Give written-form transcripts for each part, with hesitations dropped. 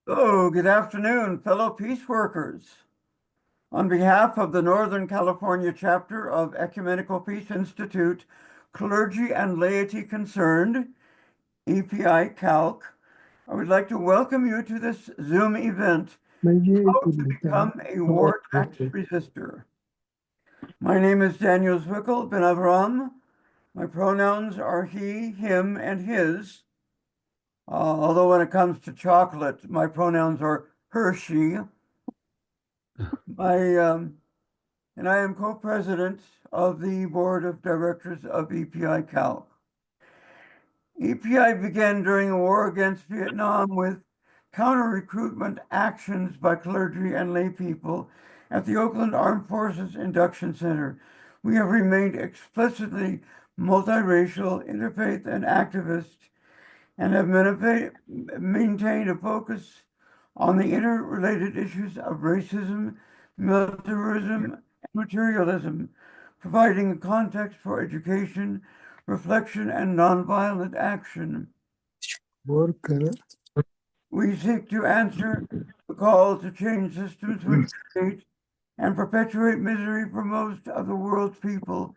Oh, good afternoon, fellow peace workers. On behalf of the Northern California chapter of Ecumenical Peace Institute, Clergy and Laity Concerned, EPI Calc, I would like to welcome you to this Zoom event, How to Become a War Tax Resistor. My name is Daniel Zwickel Ben Avram. My pronouns are he, him, and his. Although when it comes to chocolate, my pronouns are Hershey. And I am co-president of the board of directors of EPI Cal. EPI began during the war against Vietnam with counter-recruitment actions by clergy and lay people at the Oakland Armed Forces Induction Center. We have remained explicitly multiracial, interfaith, and activist, and have maintained a focus on the interrelated issues of racism, militarism, and materialism, providing a context for education, reflection, and nonviolent action. We seek to answer the call to change systems which create and perpetuate misery for most of the world's people,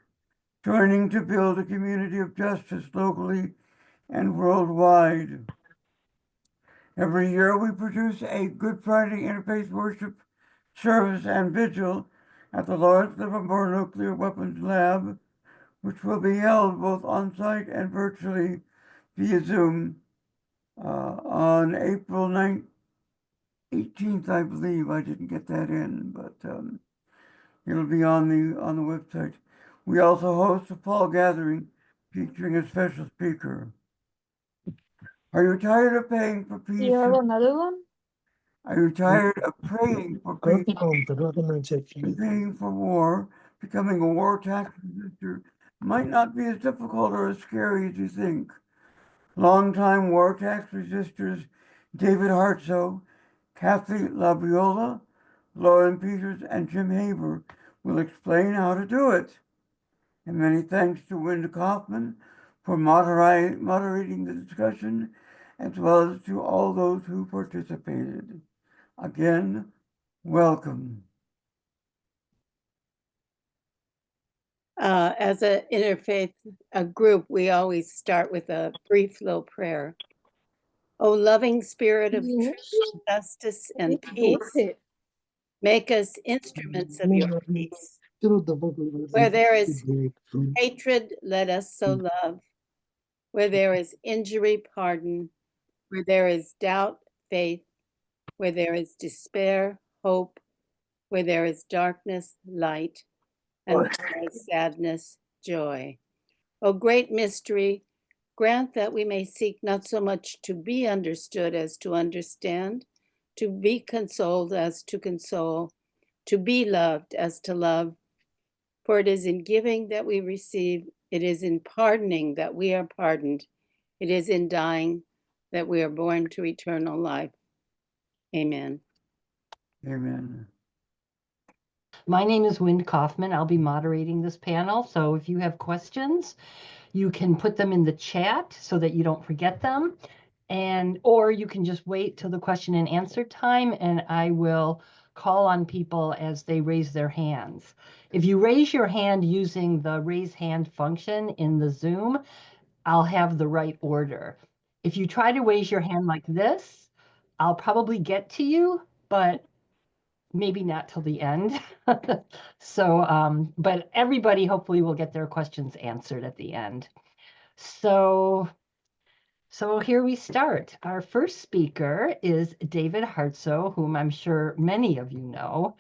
joining to build a community of justice locally and worldwide. Every year we produce a Good Friday Interfaith Worship Service and Vigil at the Lawrence Livermore Nuclear Weapons Lab, which will be held both on-site and virtually via Zoom on April 18th, I believe. I didn't get that in, but it'll be on the website. We also host a fall gathering featuring a special speaker. Are you tired of paying for peace? You have another one? Are you tired of praying for peace and paying for war? Becoming a war tax resistor might not be as difficult or as scary as you think. Longtime war tax resistors David Hartsough, Kathy Labriola, Lorin Peters, and Jim Haber will explain how to do it. And many thanks to Wynne Kaufman for moderating the discussion, as well as to all those who participated. Again, welcome. As an interfaith group, we always start with a brief little prayer. O loving spirit of truth, justice, and peace, make us instruments of your peace. Where there is hatred, let us sow love. Where there is injury, pardon. Where there is doubt, faith. Where there is despair, hope. Where there is darkness, light. And where there is sadness, joy. O great mystery, grant that we may seek not so much to be understood as to understand, to be consoled as to console, to be loved as to love. For it is in giving that we receive, it is in pardoning that we are pardoned, it is in dying that we are born to eternal life. Amen. Amen. My name is Wynne Kaufman. I'll be moderating this panel. So if you have questions, you can put them in the chat so that you don't forget them. Or you can just wait till the question and answer time, and I will call on people as they raise their hands. If you raise your hand using the raise hand function in the Zoom, I'll have the right order. If you try to raise your hand like this, I'll probably get to you, but maybe not till the end. But everybody hopefully will get their questions answered at the end. So here we start. Our first speaker is David Hartsough, whom I'm sure many of you know.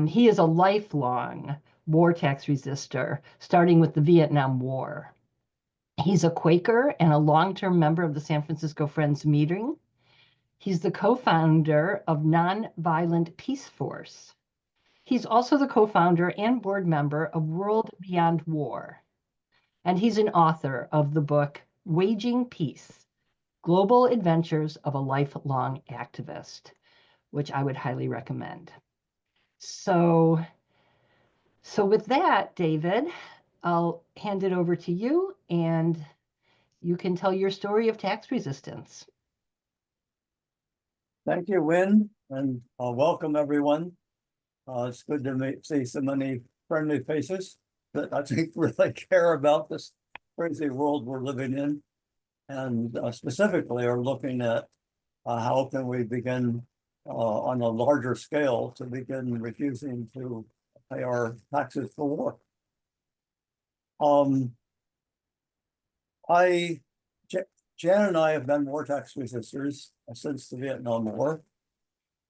He is a lifelong war tax resistor, starting with the Vietnam War. He's a Quaker and a long-term member of the San Francisco Friends Meeting. He's the co-founder of Nonviolent Peace Force. He's also the co-founder and board member of World Beyond War. And he's an author of the book, Waging Peace, Global Adventures of a Lifelong Activist, which I would highly recommend. So with that, David, I'll hand it over to you, and you can tell your story of tax resistance. Thank you, Wynn, and welcome everyone. It's good to see so many friendly faces that I think really care about this crazy world we're living in, and specifically are looking at how can we begin on a larger scale to begin refusing to pay our taxes for war. Jan and I have been war tax resistors since the Vietnam War.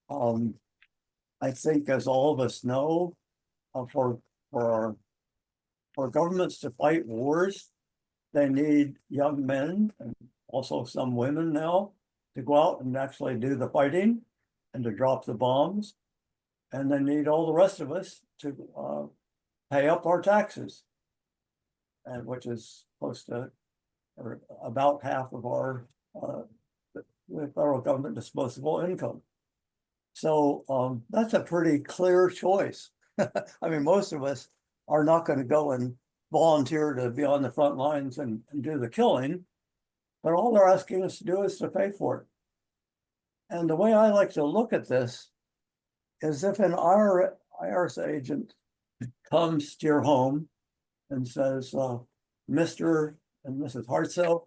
I think, as all of us know, for governments to fight wars, they need young men and also some women now to go out and actually do the fighting and to drop the bombs. And they need all the rest of us to pay up our taxes, and which is close to or about half of our the federal government disposable income. So that's a pretty clear choice. I mean, most of us are not going to go and volunteer to be on the front lines and do the killing, but all they're asking us to do is to pay for it. And the way I like to look at this is if an IRS agent comes to your home and says, Mr. and Mrs. Hartsough,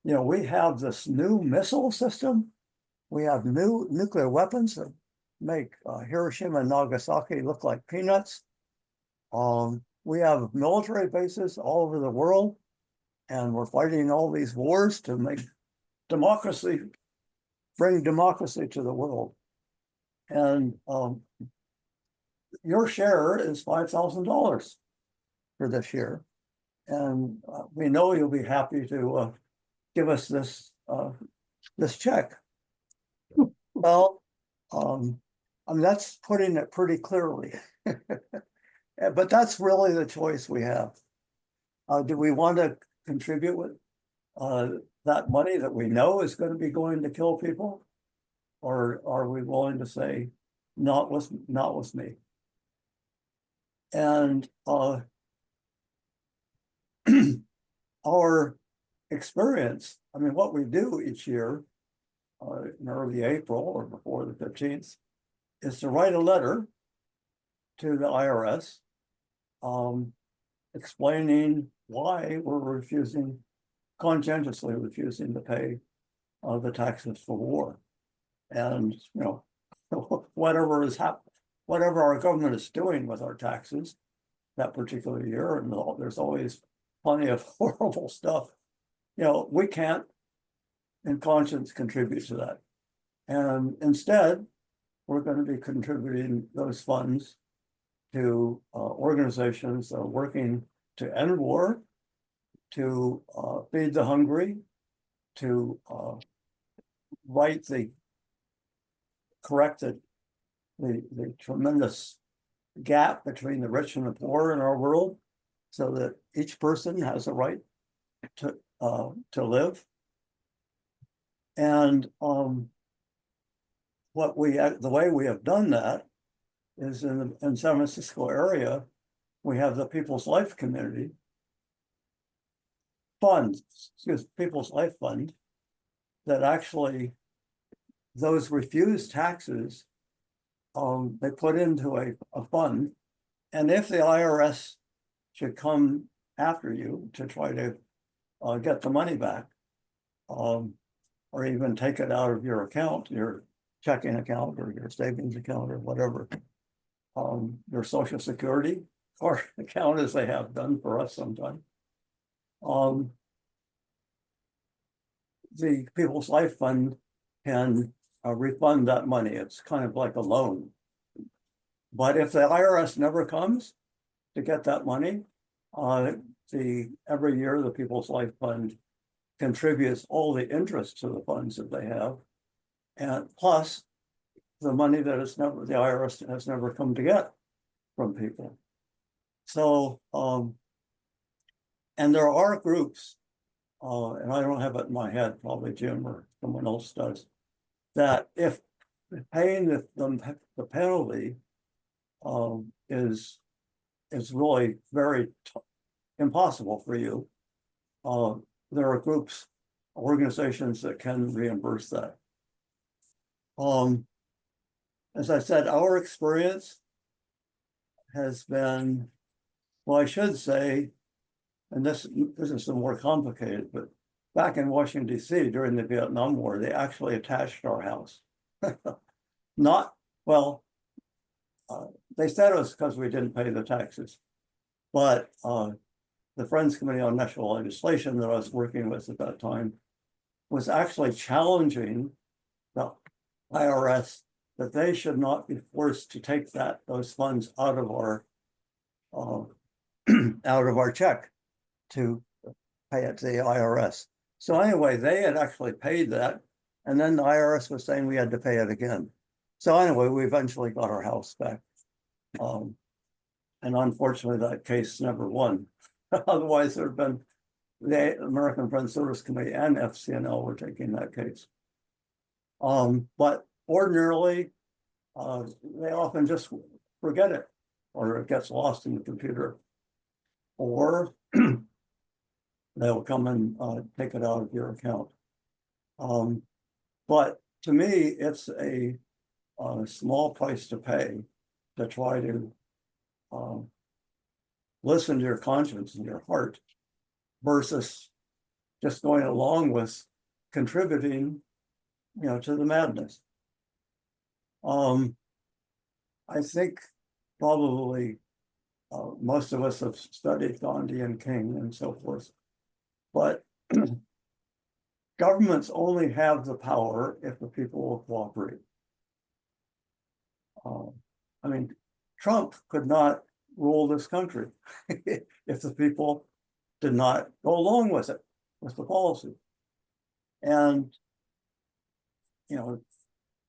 you know, we have this new missile system. We have new nuclear weapons that make Hiroshima and Nagasaki look like peanuts. We have military bases all over the world, and we're fighting all these wars to make democracy, bring democracy to the world. And your share is $5,000 for this year. And we know you'll be happy to give us this check. Well, I mean, that's putting it pretty clearly. But that's really the choice we have. Do we want to contribute with that money that we know is going to be going to kill people? Or are we willing to say, not with me? And our experience, I mean, what we do each year in early April or before the 15th is to write a letter to the IRS explaining why we're conscientiously refusing to pay the taxes for war. And, you know, whatever our government is doing with our taxes that particular year, and there's always plenty of horrible stuff, you know, we can't in conscience contribute to that. And instead, we're going to be contributing those funds to organizations that are working to end war, to feed the hungry, to correct the tremendous gap between the rich and the poor in our world, so that each person has a right to live. And the way we have done that is in San Francisco area, we have the People's Life Community Fund, People's Life Fund, that actually those refused taxes, they put into a fund. And if the IRS should come after you to try to get the money back, or even take it out of your account, your checking account or your savings account or whatever, your Social Security or account, as they have done for us sometimes, the People's Life Fund can refund that money. It's kind of like a loan. But if the IRS never comes to get that money, every year the People's Life Fund contributes all the interest to the funds that they have, and plus the money that the IRS has never come to get from people. So, and there are groups, and I don't have it in my head, probably Jim or someone else does, that if paying the penalty is really very impossible for you, there are organizations that can reimburse that. As I said, our experience has been, well, I should say, and this is some more complicated, but back in Washington, D.C. during the Vietnam War, they actually attached our house. Not, well, they said it was because we didn't pay the taxes, but the Friends Committee on National Legislation that I was working with at that time was actually challenging the IRS that they should not be forced to take those funds out of our check to pay it to the IRS. So anyway, they had actually paid that, and then the IRS was saying we had to pay it again. So anyway, we eventually got our house back. And unfortunately, that case never won. Otherwise, there had been the American Friends Service Committee and FCNL were taking that case. But ordinarily, they often just forget it, or it gets lost in the computer, or they'll come and take it out of your account. But to me, it's a small price to pay to try to listen to your conscience and your heart versus just going along with contributing, to the madness. I think probably most of us have studied Gandhi and King and so forth, but governments only have the power if the people will cooperate. I mean, Trump could not rule this country if the people did not go along with it, with the policy. And,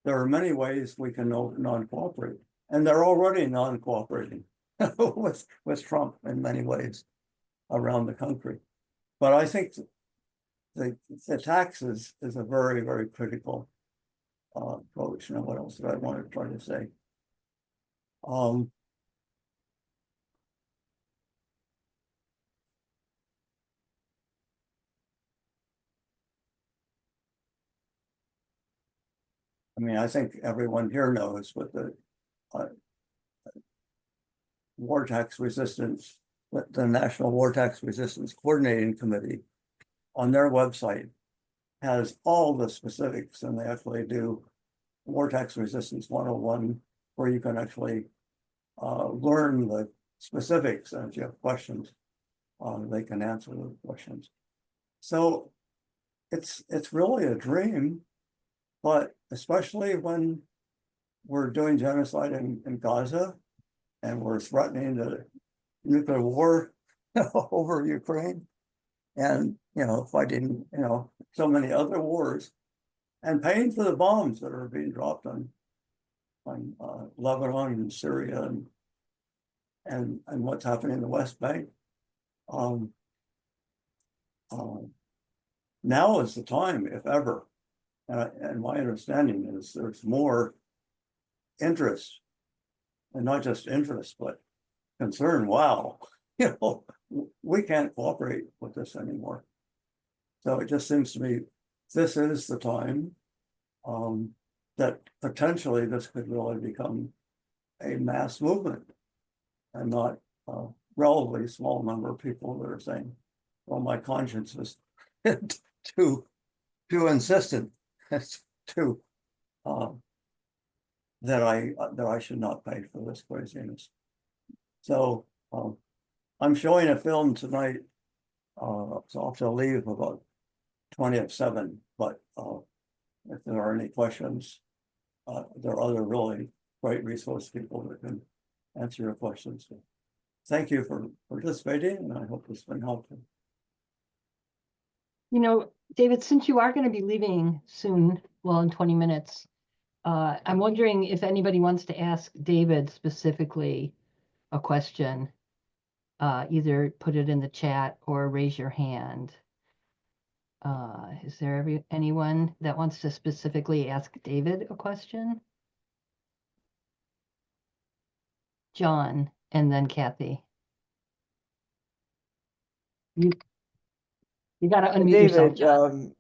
there are many ways we can non-cooperate, and they're already non-cooperating with Trump in many ways around the country. But I think the taxes is a very, very critical approach. Now, what else did I want to try to say? I mean, I think everyone here knows what the war tax resistance, the National War Tax Resistance Coordinating Committee on their website has all the specifics, and they actually do War Tax Resistance 101, where you can actually learn the specifics, and if you have questions, they can answer those questions. So it's really a dream, but especially when we're doing genocide in Gaza and we're threatening the nuclear war over Ukraine and, fighting, so many other wars and paying for the bombs that are being dropped on Lebanon and Syria and what's happening in the West Bank. Now is the time, if ever. And my understanding is there's more interest, and not just interest, but concern. Wow, we can't cooperate with this anymore. So it just seems to me this is the time that potentially this could really become a mass movement, and not a relatively small number of people that are saying, well, my conscience is too insistent to that I should not pay for this craziness. So I'm showing a film tonight, so I'll have to leave about 20:07, but if there are any questions, there are other really great resource people that can answer your questions. So thank you for participating, and I hope it's been helpful. David, since you are going to be leaving soon, well, in 20 minutes, I'm wondering if anybody wants to ask David specifically a question, either put it in the chat or raise your hand. Is there anyone that wants to specifically ask David a question? John, and then Kathy. You got to unmute yourself, David, John.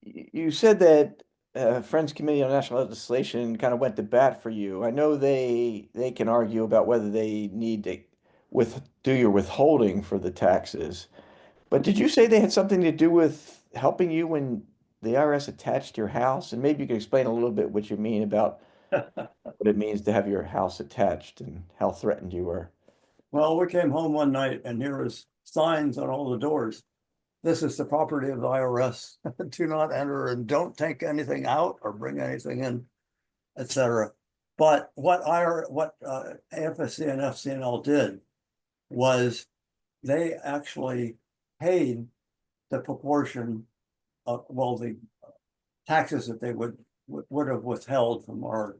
you said that Friends Committee on National Legislation kind of went to bat for you. I know they can argue about whether they need to do your withholding for the taxes. But did you say they had something to do with helping you when the IRS attached your house? And maybe you could explain a little bit what you mean about what it means to have your house attached and how threatened you were. Well, we came home one night and here was signs on all the doors. This is the property of the IRS. Do not enter and don't take anything out or bring anything in, etc. But what AFSC and FCNL did was they actually paid the proportion of, well, the taxes that they would have withheld from our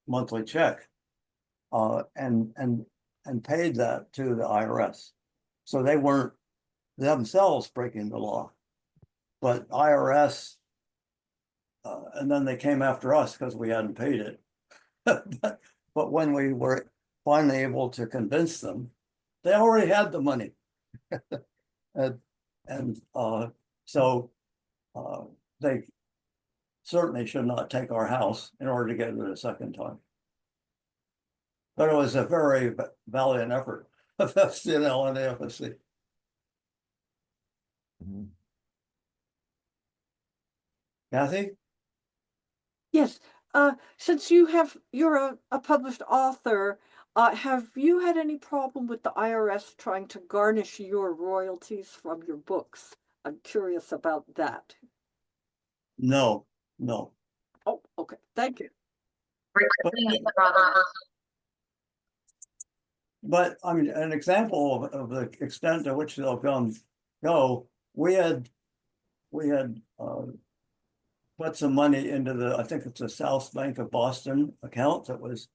monthly check, and paid that to the IRS. So they weren't themselves breaking the law, but IRS, and then they came after us because we hadn't paid it. But when we were finally able to convince them, they already had the money. So they certainly should not take our house in order to get it a second time. But it was a very valiant effort of FCNL and AFSC. Mhm. Kathy? Yes, since you're a published author, have you had any problem with the IRS trying to garnish your royalties from your books? I'm curious about that. No. Oh, okay, thank you. But I mean, an example of the extent to which they'll go, we had put some money into the, I think it's the South Bank of Boston account that was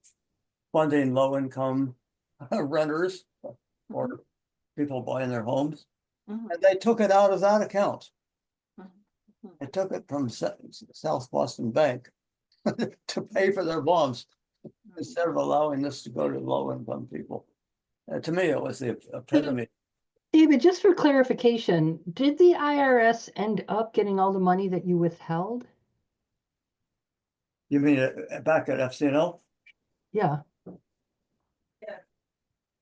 funding low-income renters or people buying their homes. Mhm. And they took it out of that account. Mhm. They took it from South Boston Bank to pay for their bonds instead of allowing this to go to low-income people. To me, it was the epitome. David, just for clarification, did the IRS end up getting all the money that you withheld? You mean back at FCNL? Yeah.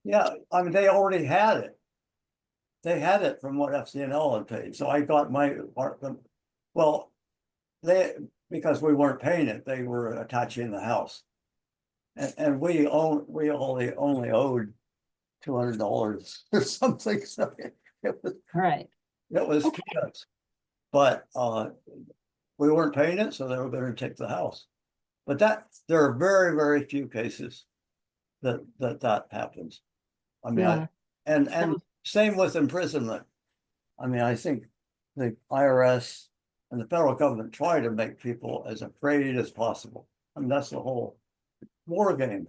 Yeah, I mean, they already had it. They had it from what FCNL had paid. So I got my apartment. Well, because we weren't paying it, they were attaching the house. And we only owed $200 or something. So it was All right. peanuts. But we weren't paying it, so they were going to take the house. But there are very, very few cases that happens. I mean, Yeah. and same with imprisonment. I mean, I think the IRS and the federal government try to make people as afraid as possible. I mean, that's the whole war game.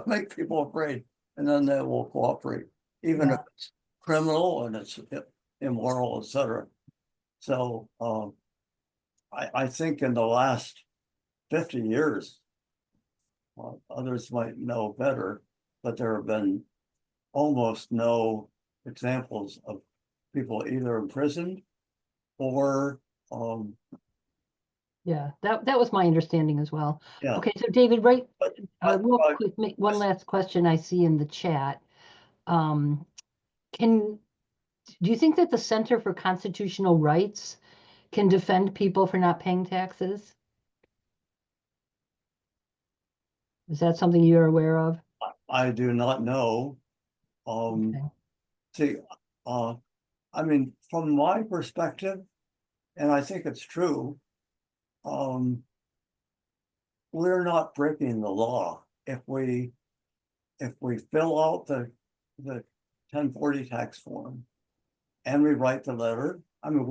Make people afraid, and then they will cooperate, even if it's criminal and it's immoral, etc. So I think in the last 50 years, others might know better, but there have been almost no examples of people either imprisoned or Yeah, that was my understanding as well. yeah. Okay, so David, right, But- real quick, one last question I see in the chat. Do you think that the Center for Constitutional Rights can defend people for not paying taxes? Is that something you're aware of? I do not know. Okay. See, I mean, from my perspective, and I think it's true, we're not breaking the law if we fill out the 1040 tax form and we write the letter. I mean,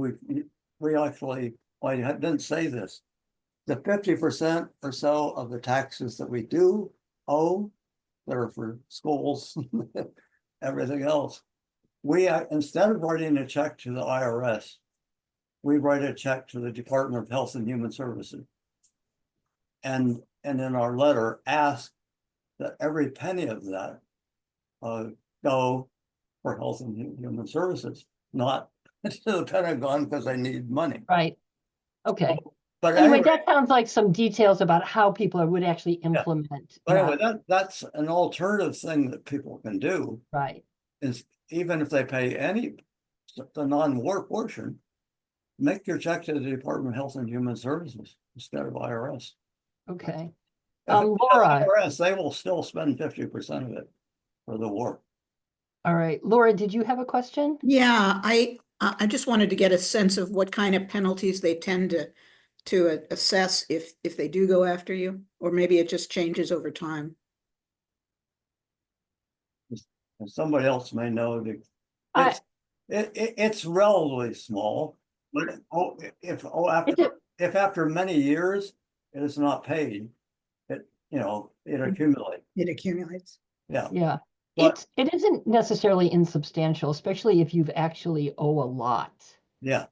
we actually, I didn't say this. The 50% or so of the taxes that we do owe, that are for schools, everything else, we instead of writing a check to the IRS, we write a check to the Department of Health and Human Services. And in our letter, ask that every penny of that go for health and human services, not to the Pentagon because they need money. Right. Okay. But Anyway, anyway, that sounds like some details about how people would actually implement. but anyway, not- that's an alternative thing that people can do, Right. is even if they pay the non-war portion, make your check to the Department of Health and Human Services instead of IRS. Okay. If it's Laura. IRS, they will still spend 50% of it for the war. All right. Laura, did you have a question? Yeah, I just wanted to get a sense of what kind of penalties they tend to assess if they do go after you, or maybe it just changes over time. And somebody else may know that I- it's relatively small, but if after many years it is not paid, it accumulates. It accumulates. Yeah. Yeah. But It isn't necessarily insubstantial, especially if you've actually owe a lot. yeah,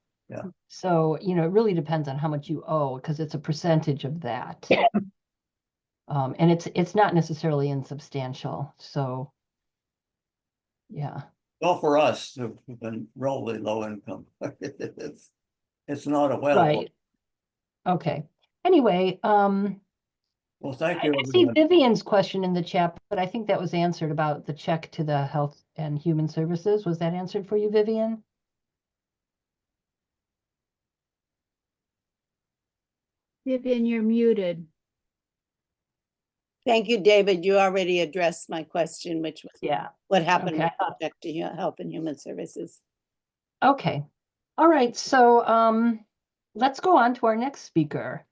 So, it really depends on how much you owe because it's a percentage of that. And it's not necessarily insubstantial. So, yeah. well, for us who've been relatively low income, it's not a well. Right. Okay. Anyway, Well, thank you. I see everyone. Vivian's question in the chat, but I think that was answered about the check to the Health and Human Services. Was that answered for you, Vivian? Vivian, you're muted. Thank you, David. You already addressed my question, which was Yeah. what happened Okay. with respect to Health and Human Services. Okay. All right. So let's go on to our next speaker.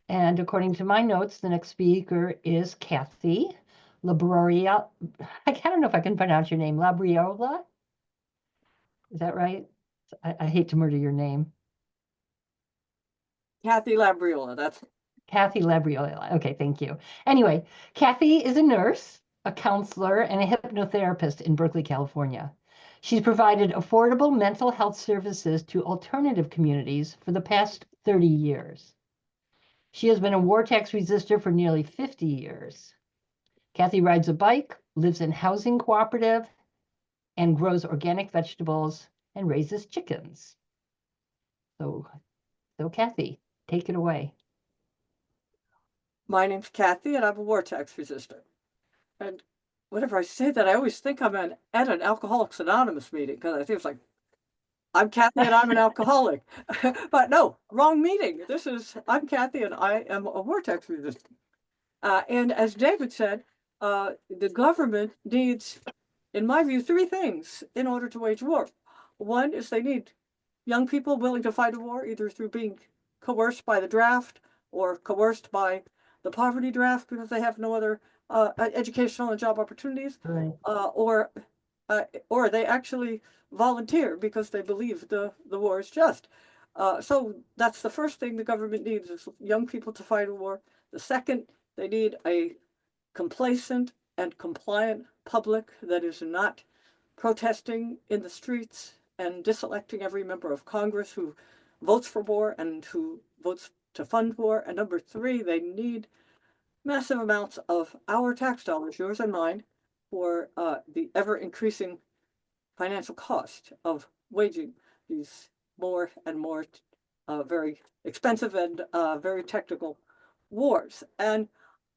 And according to my notes, the next speaker is Kathy Labriola. I don't know if I can pronounce your name. Labriola? Is that right? I hate to murder your name. Kathy Labriola, that's Kathy Labriola. Okay, thank you. Anyway, Kathy is a nurse, a counselor, and a hypnotherapist in Berkeley, California. She's provided affordable mental health services to alternative communities for the past 30 years. She has been a war tax resister for nearly 50 years. Kathy rides a bike, lives in housing cooperative, and grows organic vegetables and raises chickens. So Kathy, take it away. my name's Kathy, and I'm a war tax resistant. And whenever I say that, I always think I'm at an Alcoholics Anonymous meeting because I think it's like, I'm Kathy and I'm an alcoholic. But no, wrong meeting. I'm Kathy and I am a war tax resistant. And as David said, the government needs, in my view, three things in order to wage war. One is they need young people willing to fight a war, either through being coerced by the draft or coerced by the poverty draft because they have no other educational and job opportunities, Right. or they actually volunteer because they believe the war is just. So that's the first thing the government needs is young people to fight a war. The second, they need a complacent and compliant public that is not protesting in the streets and diselecting every member of Congress who votes for war and who votes to fund war. And number three, they need massive amounts of our tax dollars, yours and mine, for the ever increasing financial cost of waging these more and more very expensive and very technical wars. And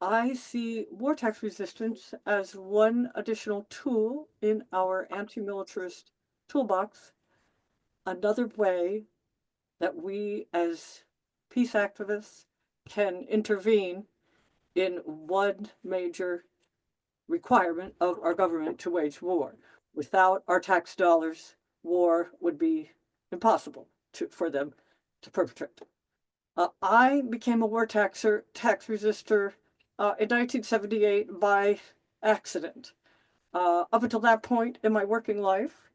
I see war tax resistance as one additional tool in our anti-militarist toolbox, another way that we as peace activists can intervene in one major requirement of our government to wage war. Without our tax dollars, war would be impossible for them to perpetrate. I became a war tax resistor in 1978 by accident. Up until that point in my working life,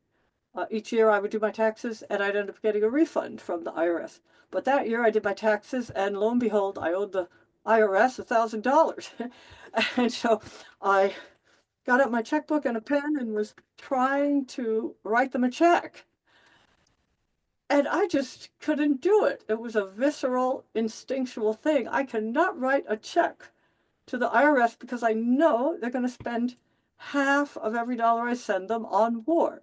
each year I would do my taxes and I'd end up getting a refund from the IRS. But that year I did my taxes and lo and behold, I owed the IRS $1,000. And so I got out my checkbook and a pen and was trying to write them a check. And I just couldn't do it. It was a visceral, instinctual thing. I cannot write a check to the IRS because I know they're going to spend half of every dollar I send them on war.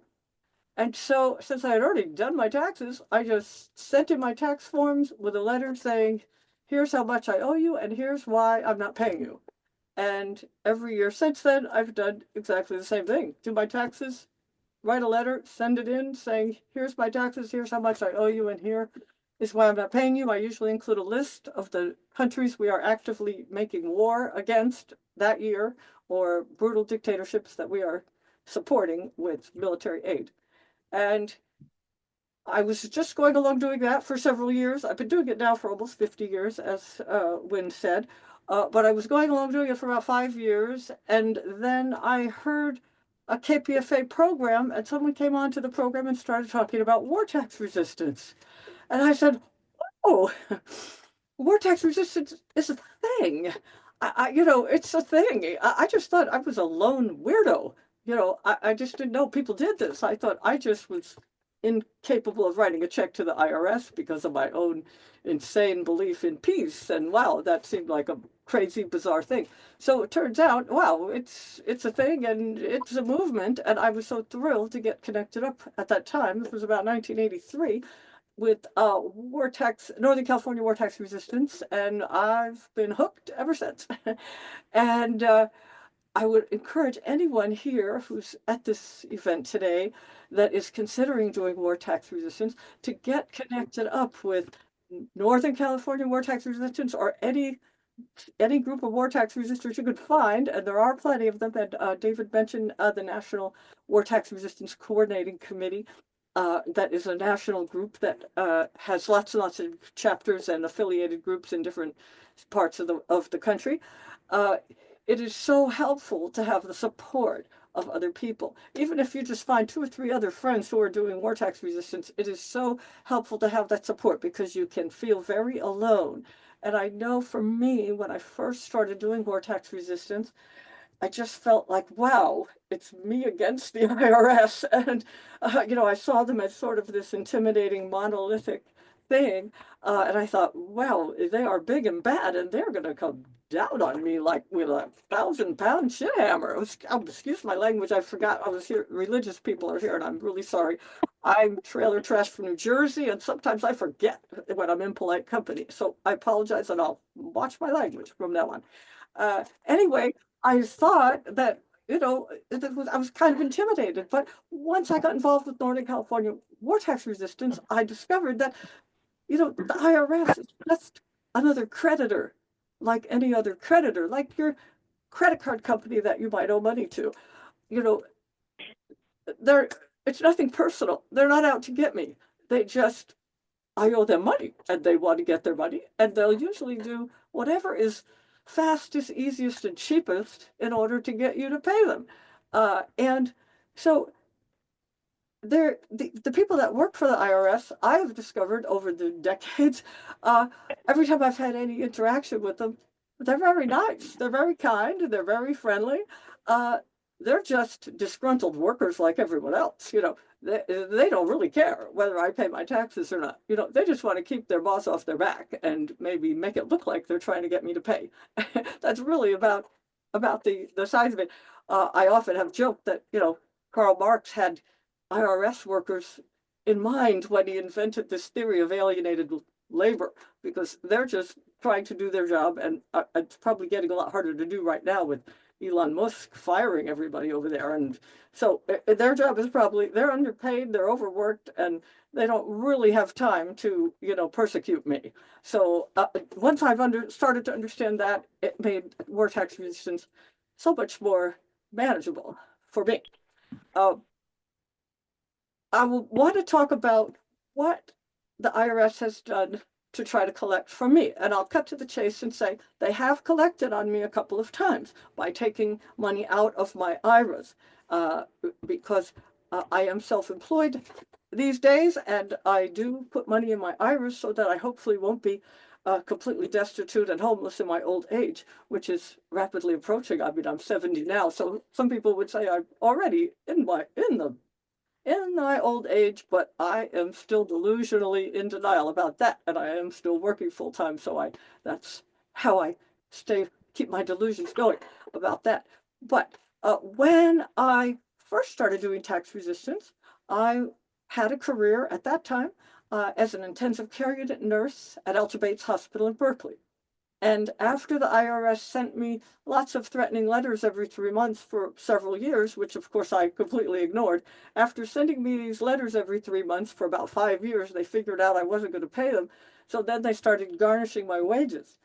And so, since I had already done my taxes, I just sent in my tax forms with a letter saying, here's how much I owe you, and here's why I'm not paying you. And every year since then, I've done exactly the same thing. Do my taxes, write a letter, send it in saying, here's my taxes, here's how much I owe you, and here is why I'm not paying you. I usually include a list of the countries we are actively making war against that year, or brutal dictatorships that we are supporting with military aid. And I was just going along doing that for several years. I've been doing it now for almost 50 years, as Wynn said. But I was going along doing it for about 5 years. And then I heard a KPFA program, and someone came onto the program and started talking about war tax resistance. And I said, oh, war tax resistance is a thing. It's a thing. I just thought I was a lone weirdo. I just didn't know people did this. I thought I just was incapable of writing a check to the IRS because of my own insane belief in peace. And wow, that seemed like a crazy, bizarre thing. So it turns out, wow, it's a thing and it's a movement. And I was so thrilled to get connected up at that time. This was about 1983 with Northern California war tax resistance, and I've been hooked ever since. And I would encourage anyone here who's at this event today that is considering doing war tax resistance to get connected up with Northern California war tax resistance, or any group of war tax resistors you could find, and there are plenty of them. And David mentioned the National War Tax Resistance Coordinating Committee. That is a national group that has lots and lots of chapters and affiliated groups in different parts of the country. It is so helpful to have the support of other people. Even if you just find 2 or 3 other friends who are doing war tax resistance, it is so helpful to have that support, because you can feel very alone. And I know for me, when I first started doing war tax resistance, I just felt like, wow, it's me against the IRS. And, I saw them as sort of this intimidating, monolithic thing. And I thought, wow, they are big and bad, and they're going to come down on me like with a 1,000-pound shit hammer. Excuse my language. I forgot I was here. Religious people are here, and I'm really sorry. I'm trailer trash from New Jersey, and sometimes I forget when I'm in polite company. So I apologize, and I'll watch my language from now on. Anyway, I thought that, I was kind of intimidated. But once I got involved with Northern California war tax resistance, I discovered that, the IRS is just another creditor, like any other creditor, like your credit card company that you might owe money to. You know, it's nothing personal. They're not out to get me. I owe them money, and they want to get their money, and they'll usually do whatever is fastest, easiest, and cheapest in order to get you to pay them. And so the people that work for the IRS, I have discovered over the decades, every time I've had any interaction with them, they're very nice, they're very kind, they're very friendly. They're just disgruntled workers like everyone else. They don't really care whether I pay my taxes or not. They just want to keep their boss off their back and maybe make it look like they're trying to get me to pay. That's really about the size of it. I often have joked that, Karl Marx had IRS workers in mind when he invented this theory of alienated labor, because they're just trying to do their job, and it's probably getting a lot harder to do right now with Elon Musk firing everybody over there. And so their job is probably, they're underpaid, they're overworked, and they don't really have time to, persecute me. So once I've started to understand that, it made war tax resistance so much more manageable for me. I will want to talk about what the IRS has done to try to collect from me. And I'll cut to the chase and say they have collected on me a couple of times by taking money out of my IRAs, because I am self-employed these days, and I do put money in my IRAs so that I hopefully won't be completely destitute and homeless in my old age, which is rapidly approaching. I mean, I'm 70 now, so some people would say I'm already in my old age, but I am still delusionally in denial about that, and I am still working full time. So that's how I keep my delusions going about that. But when I first started doing tax resistance, I had a career at that time as an intensive care unit nurse at Alta Bates Hospital in Berkeley. And after the IRS sent me lots of threatening letters every 3 months for several years, which of course I completely ignored, after sending me these letters every 3 months for about 5 years, they figured out I wasn't going to pay them. So then they started garnishing my wages.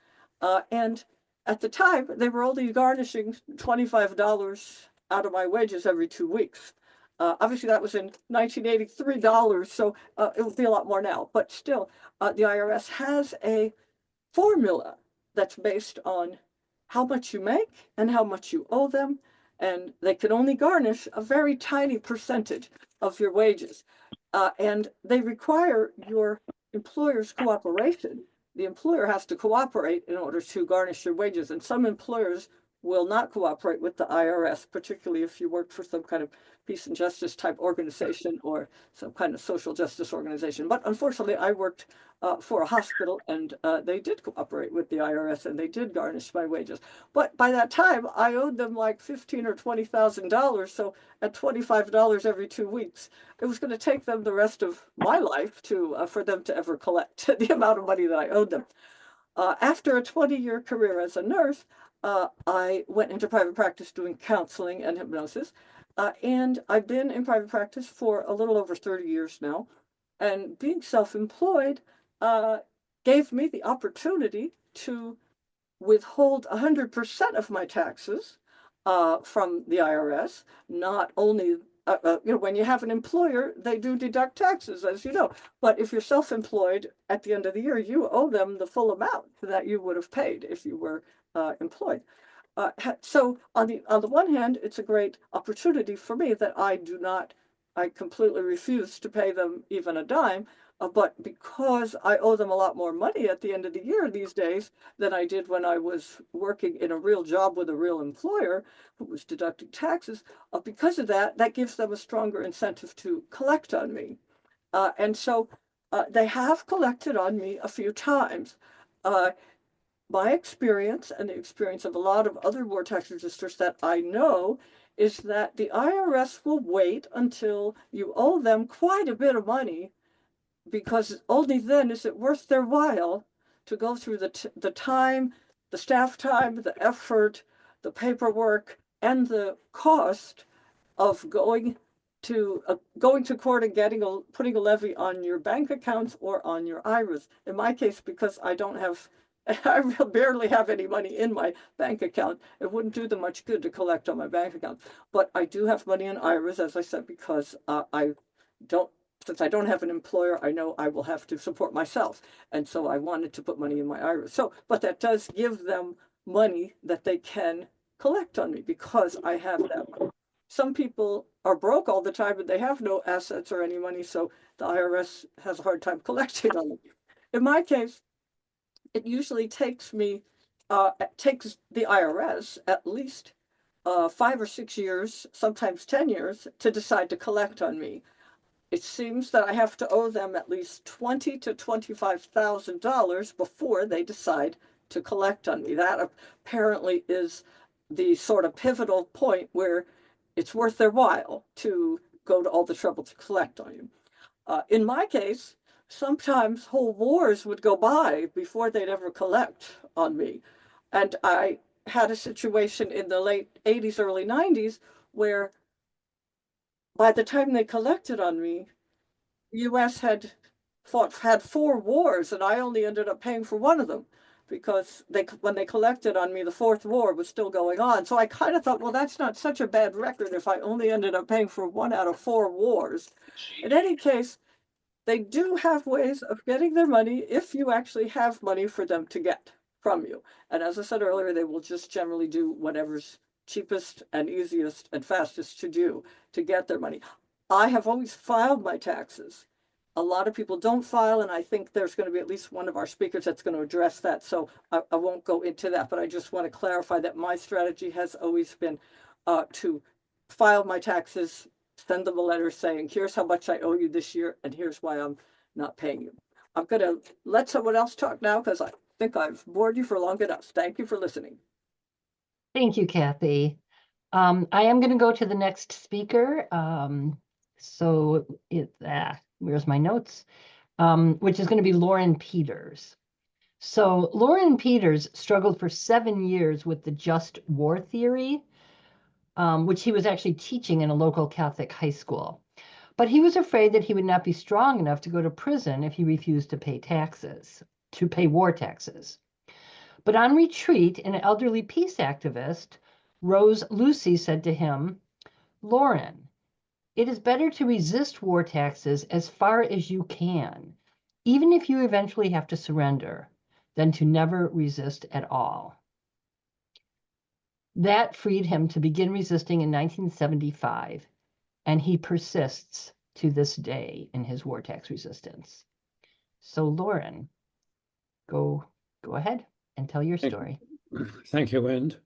And at the time, they were only garnishing $25 out of my wages every 2 weeks. Obviously, that was in 1983 dollars, so it would be a lot more now. But still, the IRS has a formula that's based on how much you make and how much you owe them, and they can only garnish a very tiny percentage of your wages. And they require your employer's cooperation. The employer has to cooperate in order to garnish your wages, and some employers will not cooperate with the IRS, particularly if you work for some kind of peace and justice type organization or some kind of social justice organization. But unfortunately, I worked for a hospital, and they did cooperate with the IRS, and they did garnish my wages. But by that time, I owed them like $15,000 or $20,000. So at $25 every 2 weeks, it was going to take them the rest of my life to for them to ever collect the amount of money that I owed them. After a 20-year career as a nurse, I went into private practice doing counseling and hypnosis. And I've been in private practice for a little over 30 years now. And being self-employed gave me the opportunity to withhold 100% of my taxes from the IRS. Not only, when you have an employer, they do deduct taxes, as you know. But if you're self-employed, at the end of the year, you owe them the full amount that you would have paid if you were employed. So on the one hand, it's a great opportunity for me that I completely refuse to pay them even a dime. But because I owe them a lot more money at the end of the year these days than I did when I was working in a real job with a real employer who was deducting taxes, because of that, that gives them a stronger incentive to collect on me. And so they have collected on me a few times. My experience and the experience of a lot of other war tax registers that I know is that the IRS will wait until you owe them quite a bit of money, because only then is it worth their while to go through the time, the staff time, the effort, the paperwork, and the cost of going to court and putting a levy on your bank accounts or on your IRAs. In my case, because I barely have any money in my bank account, it wouldn't do them much good to collect on my bank account. But I do have money in IRAs, as I said, because since I don't have an employer, I know I will have to support myself. And so I wanted to put money in my IRAs. But that does give them money that they can collect on me because I have that money. Some people are broke all the time and they have no assets or any money, so the IRS has a hard time collecting on them. In my case, it usually takes the IRS at least 5 or 6 years, sometimes 10 years, to decide to collect on me. It seems that I have to owe them at least $20,000 to $25,000 before they decide to collect on me. That apparently is the sort of pivotal point where it's worth their while to go to all the trouble to collect on you. In my case, sometimes whole wars would go by before they'd ever collect on me. And I had a situation in the late 80s, early 90s, where by the time they collected on me, the US had 4 wars, and I only ended up paying for one of them because when they collected on me, the 4th war was still going on. So I kind of thought, well, that's not such a bad record if I only ended up paying for 1 out of 4 wars. In any case, they do have ways of getting their money if you actually have money for them to get from you. And as I said earlier, they will just generally do whatever's cheapest and easiest and fastest to do to get their money. I have always filed my taxes. A lot of people don't file, and I think there's going to be at least one of our speakers that's going to address that. So I won't go into that, but I just want to clarify that my strategy has always been to file my taxes, send them a letter saying, here's how much I owe you this year, and here's why I'm not paying you. I'm going to let someone else talk now because I think I've bored you for long enough. Thank you for listening. Thank you, Kathy. I am going to go to the next speaker. So where's my notes? Which is going to be Lorin Peters. So Lorin Peters struggled for 7 years with the just war theory, which he was actually teaching in a local Catholic high school. But he was afraid that he would not be strong enough to go to prison if he refused to pay war taxes. But on retreat, an elderly peace activist, Rose Lucy, said to him, "Lorin, it is better to resist war taxes as far as you can, even if you eventually have to surrender, than to never resist at all." That freed him to begin resisting in 1975, and he persists to this day in his war tax resistance. So Lorin, go ahead and tell your story. Thank you, Wind.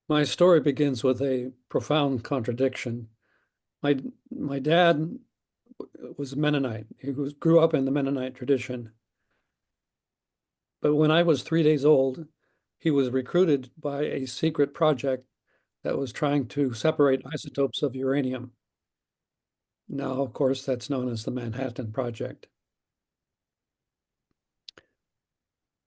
My story begins with a profound contradiction. My dad was Mennonite. He grew up in the Mennonite tradition. But when I was 3 days old, he was recruited by a secret project that was trying to separate isotopes of uranium. Now, of course, that's known as the Manhattan Project.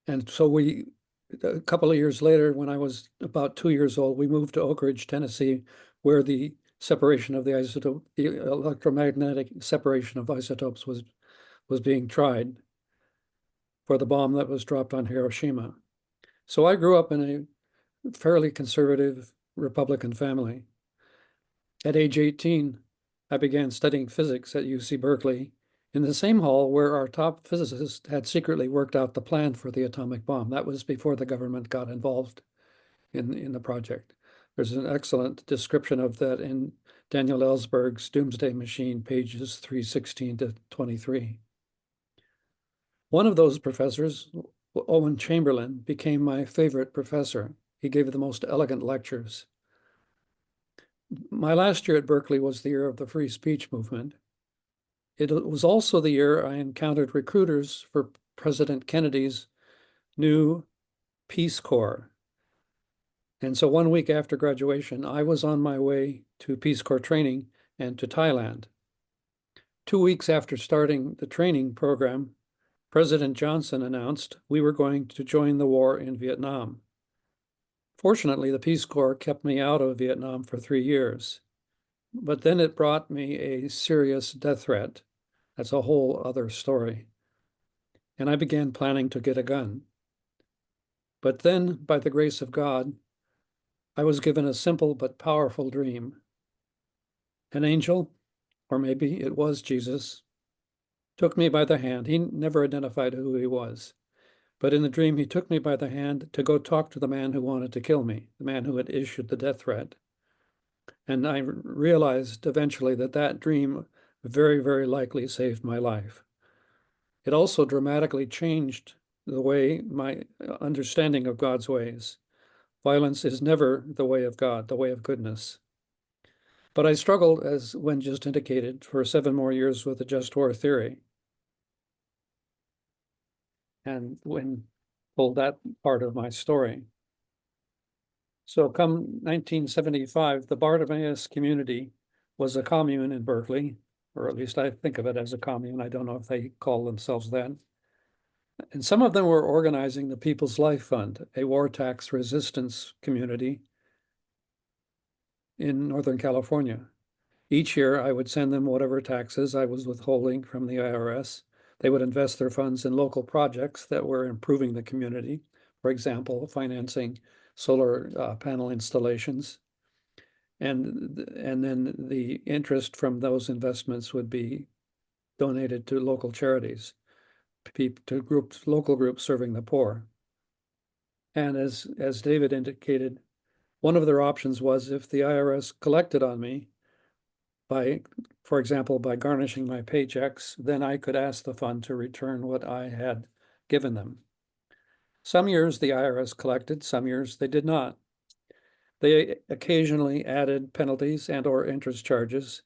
And so a couple of years later, when I was about 2 years old, we moved to Oak Ridge, Tennessee, where the separation of the electromagnetic separation of isotopes was being tried for the bomb that was dropped on Hiroshima. So I grew up in a fairly conservative Republican family. At age 18, I began studying physics at UC Berkeley in the same hall where our top physicist had secretly worked out the plan for the atomic bomb. That was before the government got involved in the project. There's an excellent description of that in Daniel Ellsberg's Doomsday Machine, pages 316 to 23. One of those professors, Owen Chamberlain, became my favorite professor. He gave the most elegant lectures. My last year at Berkeley was the year of the free speech movement. It was also the year I encountered recruiters for President Kennedy's new Peace Corps. And so 1 week after graduation, I was on my way to Peace Corps training and to Thailand. 2 weeks after starting the training program, President Johnson announced we were going to join the war in Vietnam. Fortunately, the Peace Corps kept me out of Vietnam for 3 years. But then it brought me a serious death threat. That's a whole other story. And I began planning to get a gun. But then, by the grace of God, I was given a simple but powerful dream. An angel, or maybe it was Jesus, took me by the hand. He never identified who he was. But in the dream, he took me by the hand to go talk to the man who wanted to kill me, the man who had issued the death threat. And I realized eventually that that dream very, very likely saved my life. It also dramatically changed the way my understanding of God's ways. Violence is never the way of God, the way of goodness. But I struggled, as Wen just indicated, for 7 more years with the just war theory. And Wen told that part of my story. So come 1975, the Bartimaeus community was a commune in Berkeley, or at least I think of it as a commune. I don't know if they call themselves that. And some of them were organizing the People's Life Fund, a war tax resistance community in Northern California. Each year, I would send them whatever taxes I was withholding from the IRS. They would invest their funds in local projects that were improving the community. For example, financing solar panel installations. And then the interest from those investments would be donated to local charities, to local groups serving the poor. And as David indicated, one of their options was if the IRS collected on me by, for example, by garnishing my paychecks, then I could ask the fund to return what I had given them. Some years the IRS collected, some years they did not. They occasionally added penalties and or interest charges,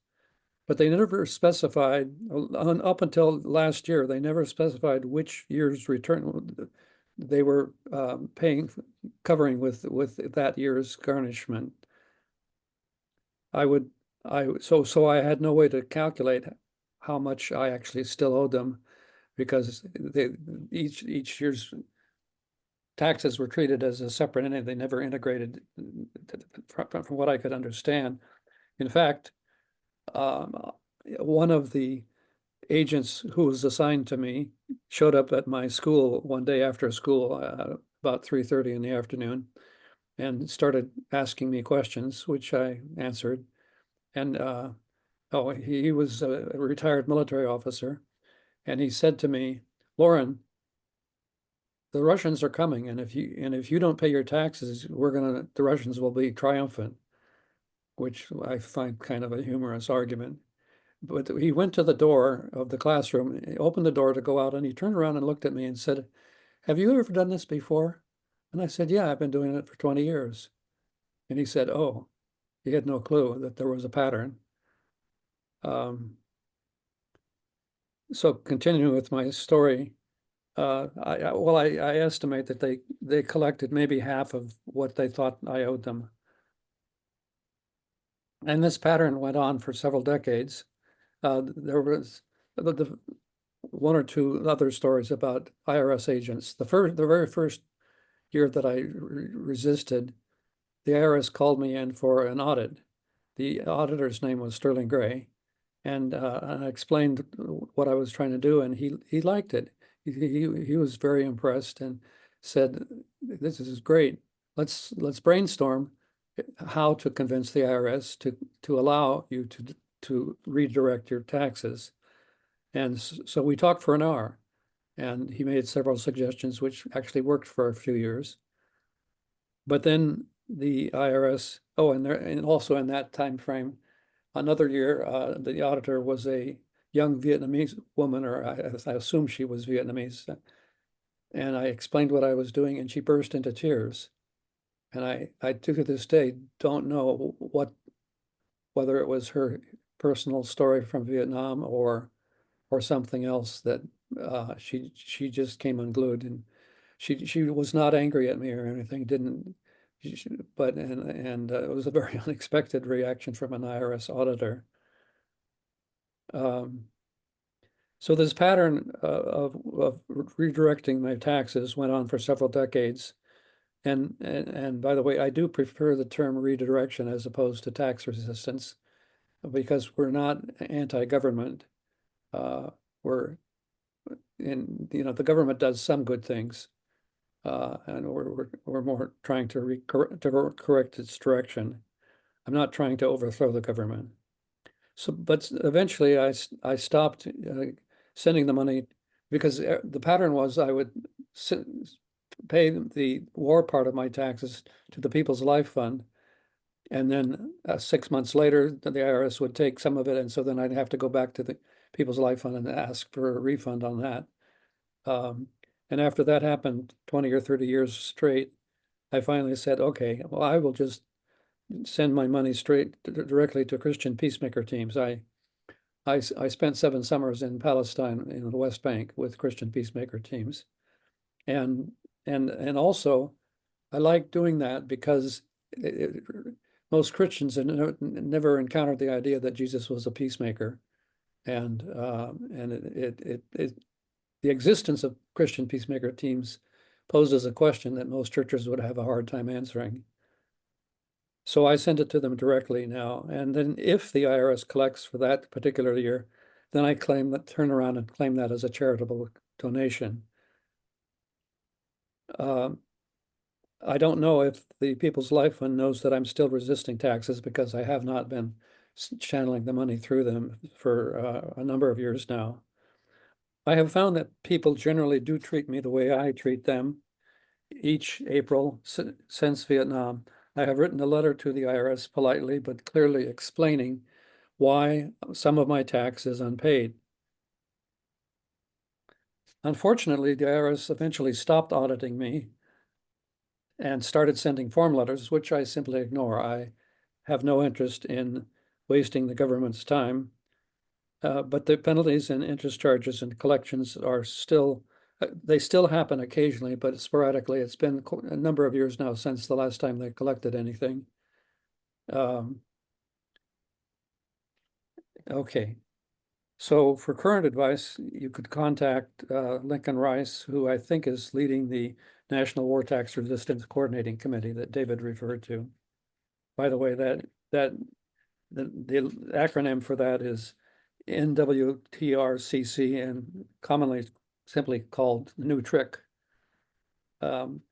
but they never specified, up until last year, they never specified which year's return they were covering with that year's garnishment. I would so I had no way to calculate how much I actually still owed them, because each year's taxes were treated as a separate entity. They never integrated, from what I could understand. In fact, one of the agents who was assigned to me showed up at my school one day after school, about 3:30 in the afternoon, and started asking me questions, which I answered. And he was a retired military officer, and he said to me, "Lorin, the Russians are coming, and if you don't pay your taxes, the Russians will be triumphant," which I find kind of a humorous argument. But he went to the door of the classroom, he opened the door to go out, and he turned around and looked at me and said, "Have you ever done this before?" And I said, "Yeah, I've been doing it for 20 years." And he said, "Oh," he had no clue that there was a pattern. So continuing with my story, I estimate that they collected maybe half of what they thought I owed them. And this pattern went on for several decades. There was the one or two other stories about IRS agents. The very first year that I resisted, the IRS called me in for an audit. The auditor's name was Sterling Gray, and I explained what I was trying to do, and he liked it. He was very impressed and said, "This is great. Let's brainstorm how to convince the IRS to allow you to redirect your taxes." And so we talked for an hour, and he made several suggestions, which actually worked for a few years. But then the IRS, and also in that time frame, another year, the auditor was a young Vietnamese woman, or I assume she was Vietnamese. And I explained what I was doing, and she burst into tears. And I to this day don't know whether it was her personal story from Vietnam or something else, that she just came unglued, and she was not angry at me or anything. Didn't, but it was a very unexpected reaction from an IRS auditor. So this pattern of redirecting my taxes went on for several decades. And by the way, I do prefer the term redirection as opposed to tax resistance, because we're not anti-government. We're the government does some good things, and we're more trying to correct its direction. I'm not trying to overthrow the government. So, but eventually I stopped sending the money, because the pattern was I would pay the war part of my taxes to the People's Life Fund, and then 6 months later, the IRS would take some of it, and so then I'd have to go back to the People's Life Fund and ask for a refund on that. And after that happened 20 or 30 years straight, I finally said, okay, well, I will just send my money straight directly to Christian peacemaker teams. I spent 7 summers in Palestine in the West Bank with Christian peacemaker teams, and also I like doing that because most Christians have never encountered the idea that Jesus was a peacemaker, and the existence of Christian peacemaker teams poses a question that most churches would have a hard time answering. So I send it to them directly now. And then if the IRS collects for that particular year, then I turn around and claim that as a charitable donation. I don't know if the People's Life Fund knows that I'm still resisting taxes, because I have not been channeling the money through them for a number of years now. I have found that people generally do treat me the way I treat them. Each April since Vietnam, I have written a letter to the IRS politely but clearly explaining why some of my tax is unpaid. Unfortunately, the IRS eventually stopped auditing me and started sending form letters, which I simply ignore. I have no interest in wasting the government's time. But the penalties and interest charges and collections are still, they still happen occasionally, but sporadically. It's been a number of years now since the last time they collected anything. Okay. So for current advice, you could contact Lincoln Rice, who I think is leading the National War Tax Resistance Coordinating Committee that David referred to. By the way, the acronym for that is NWTRCC, and commonly simply called New Trick. And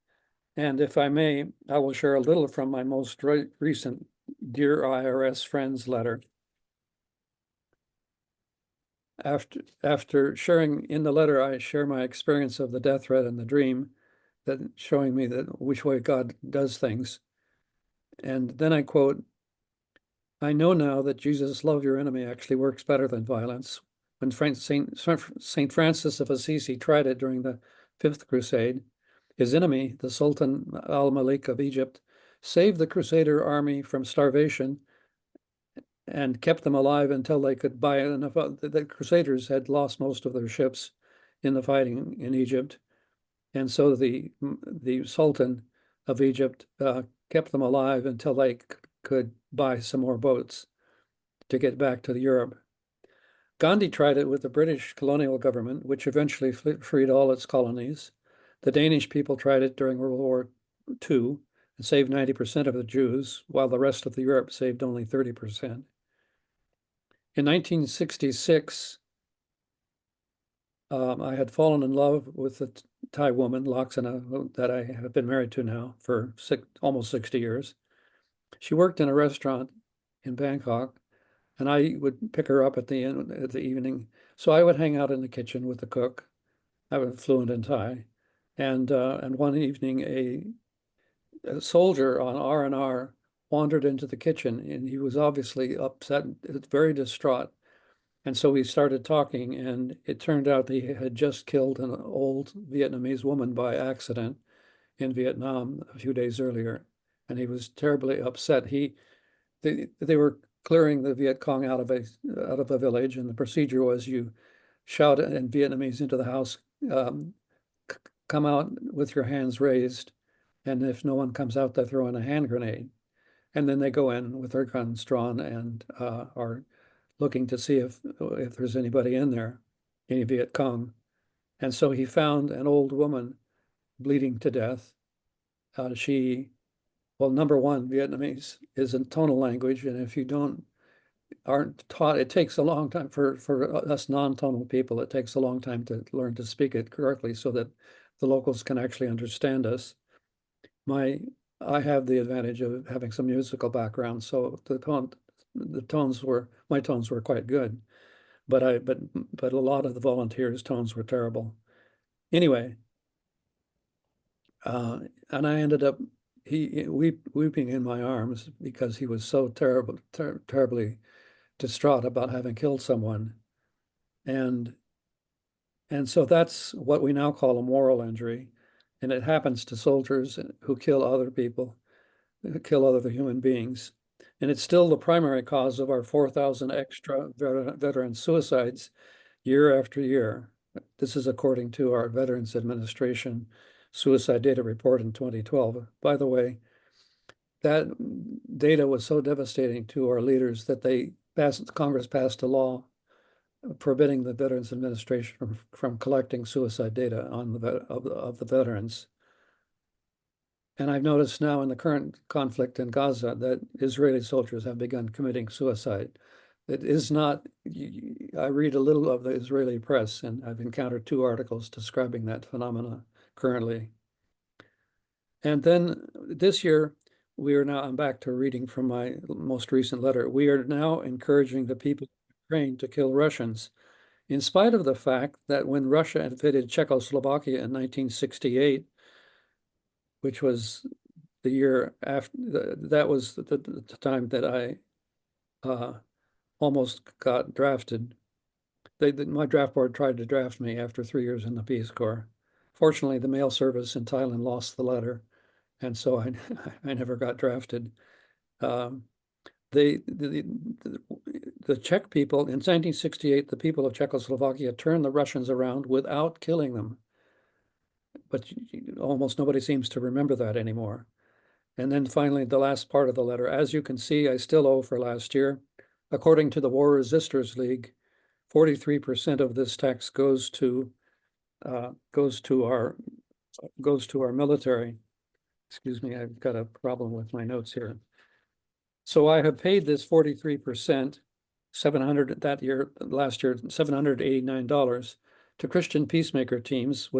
if I may, I will share a little from my most recent Dear IRS Friends letter. After sharing in the letter, I share my experience of the death threat and the dream, that showing me that which way God does things. And then I quote, "I know now that Jesus' love your enemy actually works better than violence. When Saint Francis of Assisi tried it during the Fifth Crusade, his enemy, the Sultan al-Malik of Egypt, saved the Crusader army from starvation and kept them alive until they could buy enough. The Crusaders had lost most of their ships in the fighting in Egypt. And so the Sultan of Egypt kept them alive until they could buy some more boats to get back to Europe. Gandhi tried it with the British colonial government, which eventually freed all its colonies. The Danish people tried it during World War II and saved 90% of the Jews, while the rest of the Europe saved only 30%. In 1966, I had fallen in love with a Thai woman, Laksana, that I have been married to now for almost 60 years. She worked in a restaurant in Bangkok, and I would pick her up at the end of the evening. So I would hang out in the kitchen with the cook. I was fluent in Thai, and one evening a soldier on R&R wandered into the kitchen, and he was obviously upset, very distraught. And so we started talking, and it turned out that he had just killed an old Vietnamese woman by accident in Vietnam a few days earlier, and he was terribly upset. They were clearing the Viet Cong out of a village, and the procedure was you shout in Vietnamese into the house, come out with your hands raised, and if no one comes out, they throw in a hand grenade, and then they go in with their guns drawn and are looking to see if there's anybody in there, any Viet Cong. And so he found an old woman bleeding to death. Well, number one, Vietnamese is a tonal language, and if you aren't taught, it takes a long time for us non-tonal people. It takes a long time to learn to speak it correctly so that the locals can actually understand us. I have the advantage of having some musical background, so my tones were quite good, but a lot of the volunteers' tones were terrible. Anyway, and I ended up weeping in my arms because he was so terribly distraught about having killed someone, and so that's what we now call a moral injury, and it happens to soldiers who kill other people, who kill other human beings. And it's still the primary cause of our 4,000 extra veteran suicides year after year. This is according to our Veterans Administration Suicide Data Report in 2012. By the way, that data was so devastating to our leaders that Congress passed a law forbidding the Veterans Administration from collecting suicide data of the veterans. And I've noticed now in the current conflict in Gaza that Israeli soldiers have begun committing suicide. It is not, I read a little of the Israeli press, and I've encountered 2 articles describing that phenomena currently. And then this year, I'm back to reading from my most recent letter. We are now encouraging the people of Ukraine to kill Russians, in spite of the fact that when Russia invaded Czechoslovakia in 1968, which was the year after, that was the time that I almost got drafted. My draft board tried to draft me after 3 years in the Peace Corps. Fortunately, the mail service in Thailand lost the letter, and so I never got drafted. The Czech people, in 1968, the people of Czechoslovakia turned the Russians around without killing them. But almost nobody seems to remember that anymore. And then finally, the last part of the letter, as you can see, I still owe for last year. according to the War Resisters League, 43% of this tax goes to our military. Excuse me, I've got a problem with my notes here. So I have paid this 43%, 700 that year, last year, $789 to Christian peacemaker teams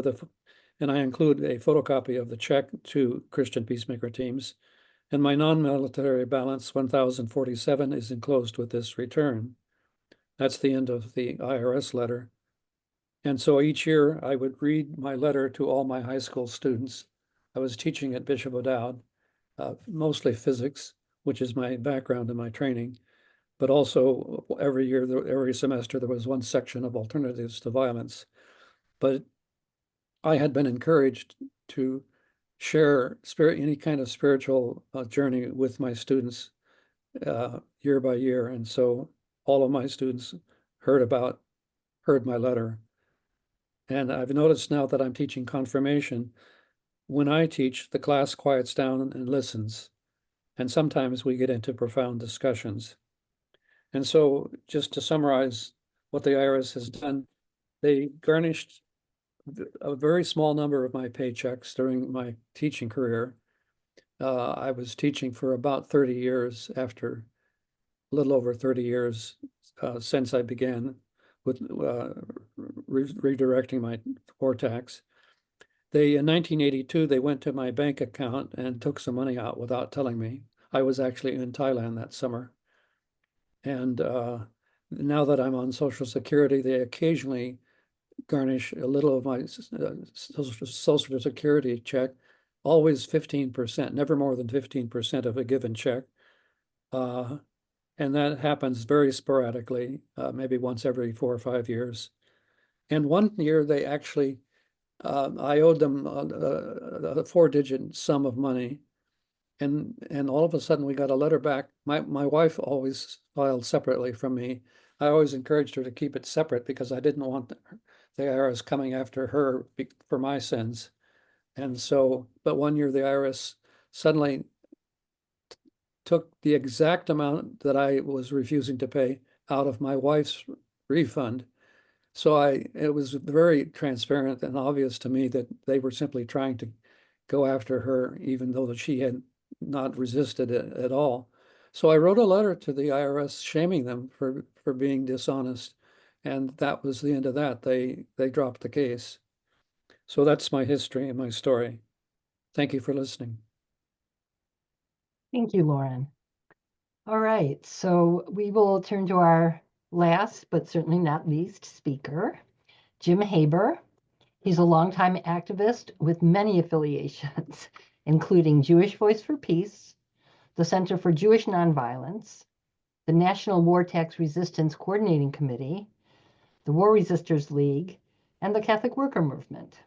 and I include a photocopy of the check to Christian peacemaker teams. And my non-military balance, 1,047, is enclosed with this return. That's the end of the IRS letter. And so each year I would read my letter to all my high school students. I was teaching at Bishop O'Dowd, mostly physics, which is my background and my training, but also every year, every semester, there was one section of alternatives to violence. But I had been encouraged to share any kind of spiritual journey with my students year by year. And so all of my students heard my letter. And I've noticed now that I'm teaching confirmation, when I teach, the class quiets down and listens. And sometimes we get into profound discussions. And so just to summarize what the IRS has done, they garnished a very small number of my paychecks during my teaching career. I was teaching for about 30 years a little over 30 years since I began with redirecting my war tax. In 1982, they went to my bank account and took some money out without telling me. I was actually in Thailand that summer. And now that I'm on Social Security, they occasionally garnish a little of my Social Security check, always 15%, never more than 15% of a given check. And that happens very sporadically, maybe once every 4 or 5 years. And one year they actually, I owed them a 4-digit sum of money. And all of a sudden we got a letter back. My wife always filed separately from me. I always encouraged her to keep it separate because I didn't want the IRS coming after her for my sins. And so, but one year the IRS suddenly took the exact amount that I was refusing to pay out of my wife's refund. So it was very transparent and obvious to me that they were simply trying to go after her, even though that she had not resisted it at all. So I wrote a letter to the IRS shaming them for being dishonest. And that was the end of that. They dropped the case. So that's my history and my story. Thank you for listening. Thank you, Lorin. All right, so we will turn to our last, but certainly not least speaker, Jim Haber. He's a longtime activist with many affiliations, including Jewish Voice for Peace, the Center for Jewish Nonviolence, the National War Tax Resistance Coordinating Committee, the War Resisters League, and the Catholic Worker Movement.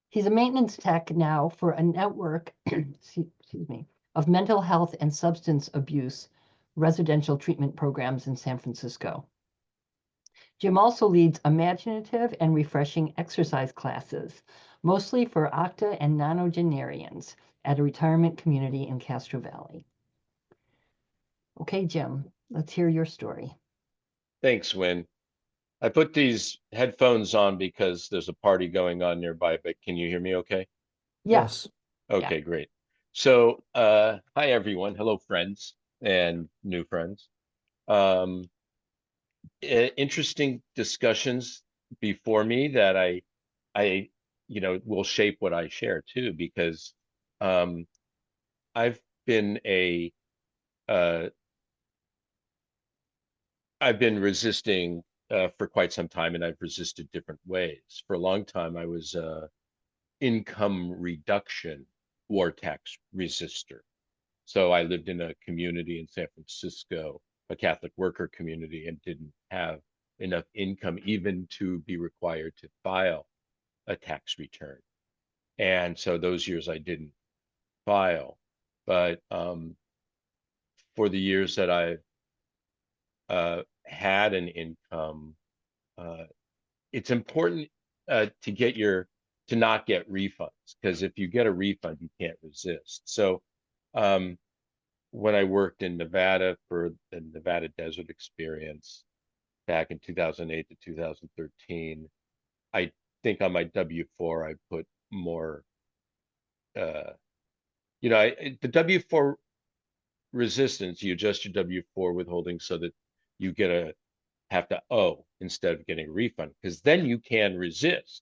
He's a maintenance tech now for a network excuse me, of mental health and substance abuse residential treatment programs in San Francisco. Jim also leads imaginative and refreshing exercise classes, mostly for octa and nonagenarians at a retirement community in Castro Valley. Okay, Jim, let's hear your story. Thanks, Wynn. I put these headphones on because there's a party going on nearby, but can you hear me okay? Yes. Okay, great. So, hi everyone. Hello, friends and new friends. Interesting discussions before me that I will shape what I share too, because I've been resisting for quite some time, and I've resisted different ways. For a long time, I was income reduction war tax resistor. So I lived in a community in San Francisco, a Catholic worker community, and didn't have enough income even to be required to file a tax return. And so those years I didn't file. But for the years that I've had an income, it's important to not get refunds, because if you get a refund, you can't resist. So when I worked in Nevada for the Nevada Desert Experience back in 2008 to 2013, I think on my W-4 I put more, the W-4 resistance, you adjust your W-4 withholding so that you have to owe instead of getting a refund, because then you can resist.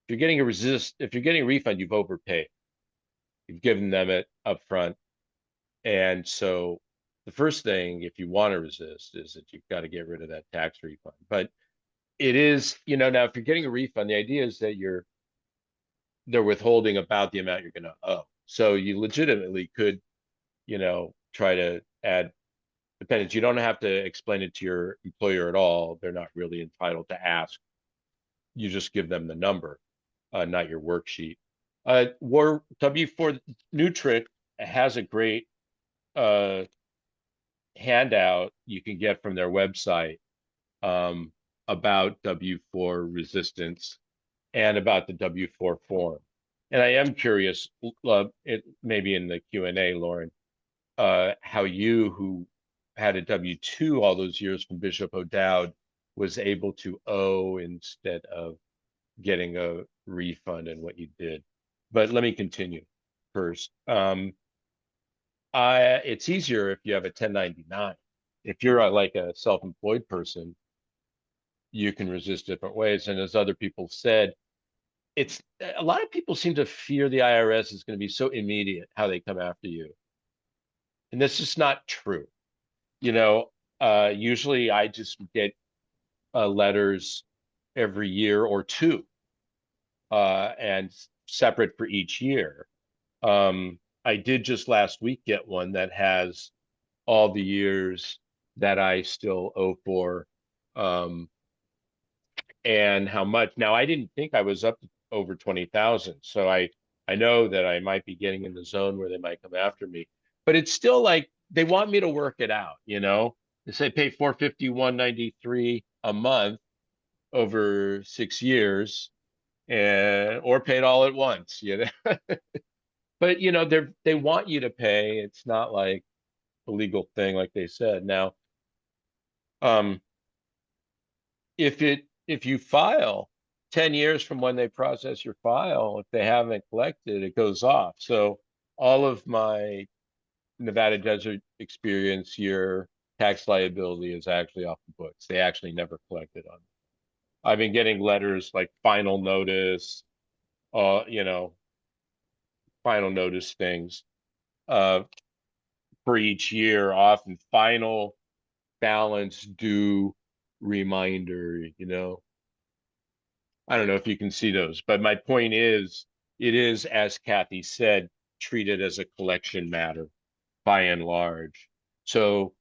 If you're getting a refund, you've overpaid. You've given them it up front. And so the first thing, if you want to resist, is that you've got to get rid of that tax refund. But it is, now if you're getting a refund, the idea is that they're withholding about the amount you're going to owe. So you legitimately could, try to add dependents. You don't have to explain it to your employer at all. They're not really entitled to ask. You just give them the number, not your worksheet. War W4 Nutric has a great handout you can get from their website about W4 resistance and about the W4 form. And I am curious, it maybe in the Q&A, Lauren, how you, who had a W2 all those years from Bishop O'Dowd, was able to owe instead of getting a refund, and what you did. But let me continue first. It's easier if you have a 1099. If you're like a self-employed person, you can resist different ways. And as other people said, it's a lot of people seem to fear the IRS is going to be so immediate how they come after you. And that's just not true. Usually I just get letters every year or two, and separate for each year. I did just last week get one that has all the years that I still owe for, and how much. Now, I didn't think I was up to over 20,000, so I know that I might be getting in the zone where they might come after me. But it's still like they want me to work it out, They say pay $451.93 a month over 6 years, or pay it all at once, But they want you to pay. It's not like a legal thing, like they said. Now, if you file 10 years from when they process your file, if they haven't collected, it goes off. So all of my Nevada Desert Experience year tax liability is actually off the books. They actually never collected on it. I've been getting letters like final notice, final notice things for each year, often final balance due reminder, I don't know if you can see those, but my point is, it is, as Kathy said, treated as a collection matter by and large. So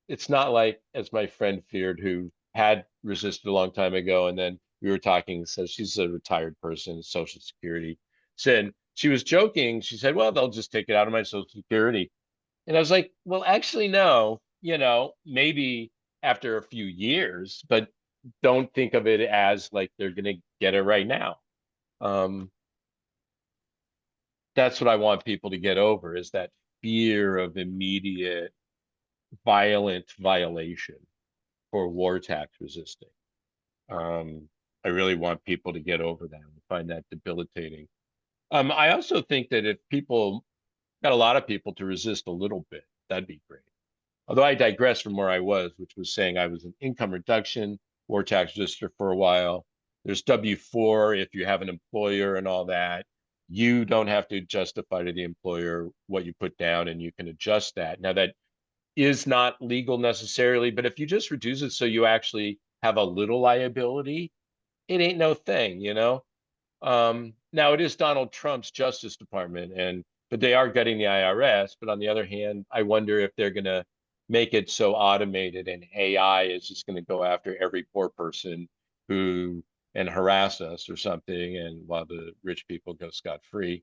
it's not like, as my friend feared, who had resisted a long time ago, and then we were talking, so she's a retired person, Social Security, said she was joking. She said, well, they'll just take it out of my Social Security. And I was like, well, actually, no, maybe after a few years, but don't think of it as like they're going to get it right now. That's what I want people to get over, is that fear of immediate violent violation for war tax resisting. I really want people to get over that and find that debilitating. I also think that if people got a lot of people to resist a little bit, that'd be great. Although I digress from where I was, which was saying I was an income reduction war tax resistor for a while. There's W4 if you have an employer and all that. You don't have to justify to the employer what you put down, and you can adjust that. Now, that is not legal necessarily, but if you just reduce it so you actually have a little liability, it ain't no thing, Now it is Donald Trump's Justice Department, but they are gutting the IRS. But on the other hand, I wonder if they're going to make it so automated and AI is just going to go after every poor person and harass us or something, and while the rich people go scot-free.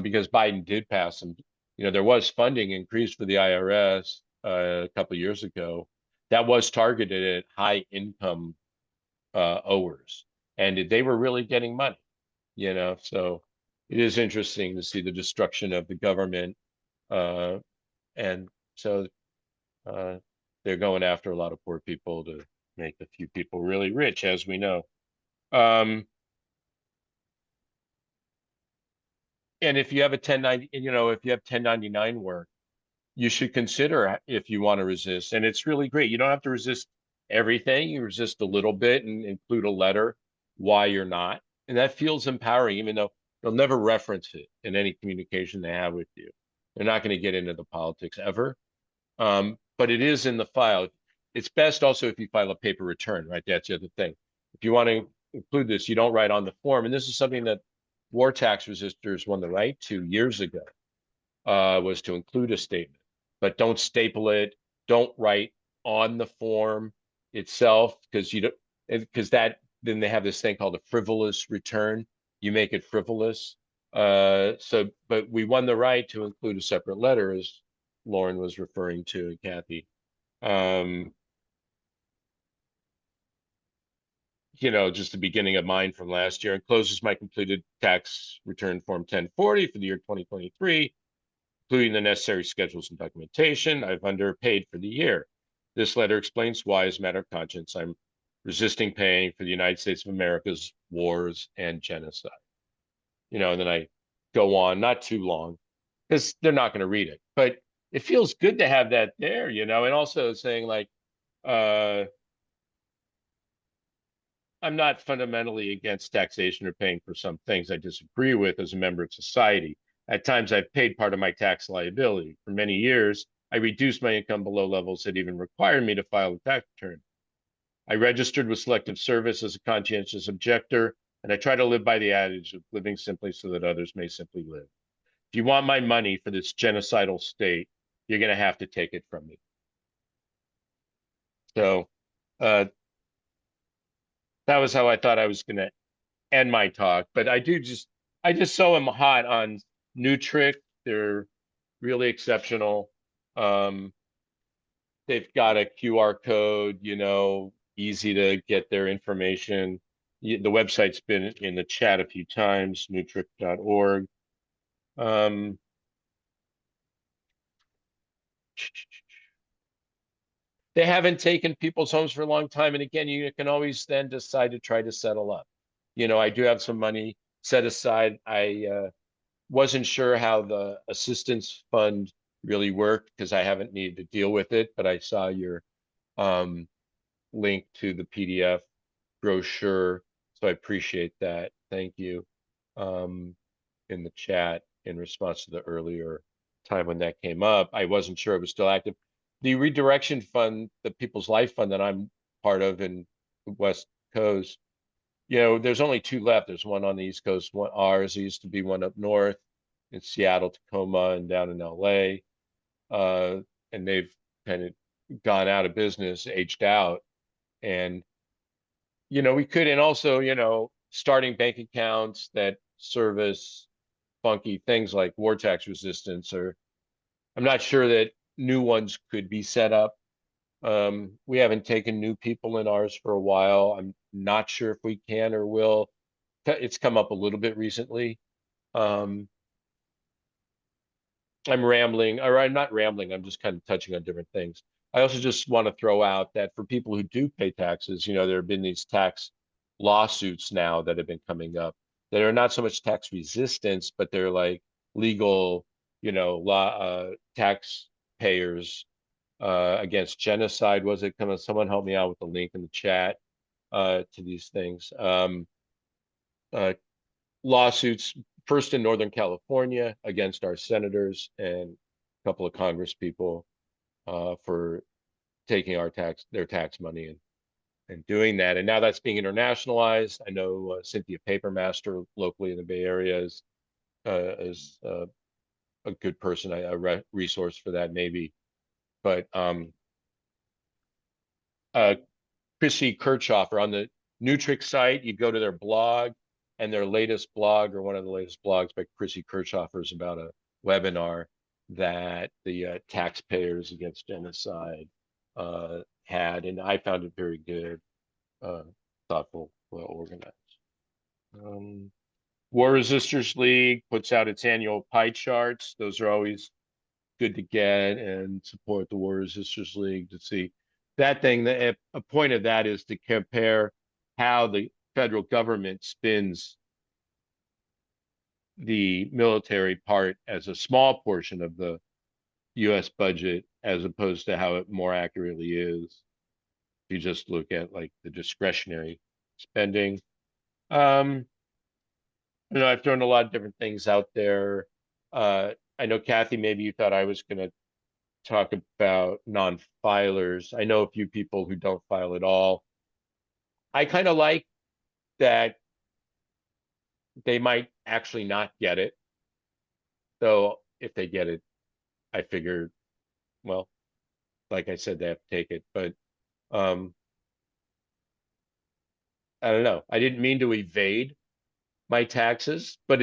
Because Biden did pass some, there was funding increased for the IRS a couple of years ago that was targeted at high income owers, and they were really getting money. So it is interesting to see the destruction of the government And so they're going after a lot of poor people to make a few people really rich, as we know. And if you have a 1090, if you have 1099 work, you should consider if you want to resist. And it's really great. You don't have to resist everything. You resist a little bit and include a letter why you're not. And that feels empowering, even though they'll never reference it in any communication they have with you. They're not going to get into the politics ever. But it is in the file. It's best also if you file a paper return, right? That's the other thing. If you want to include this, you don't write on the form. And this is something that war tax resistors won the right to years ago, was to include a statement, but don't staple it. Don't write on the form itself, because then they have this thing called a frivolous return. You make it frivolous. But we won the right to include a separate letter, as Lauren was referring to, Kathy. Just the beginning of mine from last year, encloses my completed tax return form 1040 for the year 2023, including the necessary schedules and documentation. I've underpaid for the year. This letter explains why, as a matter of conscience, I'm resisting paying for the United States of America's wars and genocide. And then I go on, not too long, because they're not going to read it. But it feels good to have that there, and also saying, like, I'm not fundamentally against taxation or paying for some things I disagree with as a member of society. At times, I've paid part of my tax liability. For many years, I reduced my income below levels that even required me to file a tax return. I registered with Selective Service as a conscientious objector, and I try to live by the adage of living simply so that others may simply live. If you want my money for this genocidal state, you're going to have to take it from me. So that was how I thought I was going to end my talk. But I just so am hot on Nutric. They're really exceptional. They've got a QR code, easy to get their information. The website's been in the chat a few times, nutric.org. They haven't taken people's homes for a long time. And again, you can always then decide to try to settle up. I do have some money set aside. I wasn't sure how the assistance fund really worked because I haven't needed to deal with it, but I saw your link to the PDF brochure. So I appreciate that. Thank you in the chat in response to the earlier time when that came up. I wasn't sure it was still active. The redirection fund, the People's Life Fund that I'm part of in the West Coast, there's only two left. There's one on the East Coast, ours. There used to be one up north in Seattle, Tacoma, and down in LA. And they've kind of gone out of business, aged out. And, we could, and also, starting bank accounts that service funky things like war tax resistance, or I'm not sure that new ones could be set up. We haven't taken new people in ours for a while. I'm not sure if we can or will. It's come up a little bit recently. I'm rambling, or I'm not rambling. I'm just kind of touching on different things. I also just want to throw out that for people who do pay taxes, there have been these tax lawsuits now that have been coming up that are not so much tax resistance, but they're like legal, law, taxpayers against genocide. Was it coming? Someone help me out with the link in the chat to these things. Lawsuits, first in Northern California against our senators and a couple of Congress people for taking their tax money and doing that. And now that's being internationalized. I know Cynthia Papermaster locally in the Bay Area is a good person, a resource for that maybe. But Chrissy Kirchhoffer on the Nutric site, you go to their blog, and their latest blog, or one of the latest blogs by Chrissy Kirchhoffer, is about a webinar that the Taxpayers Against Genocide had, and I found it very good, thoughtful, well organized. War Resisters League puts out its annual pie charts. Those are always good to get and support the War Resisters League to see that thing. A point of that is to compare how the federal government spends the military part as a small portion of the US budget as opposed to how it more accurately is. If you just look at like the discretionary spending. I've thrown a lot of different things out there. I know, Kathy, maybe you thought I was going to talk about non-filers. I know a few people who don't file at all. I kind of like that they might actually not get it. Though if they get it, I figure, well, like I said, they have to take it. But I don't know. I didn't mean to evade my taxes, but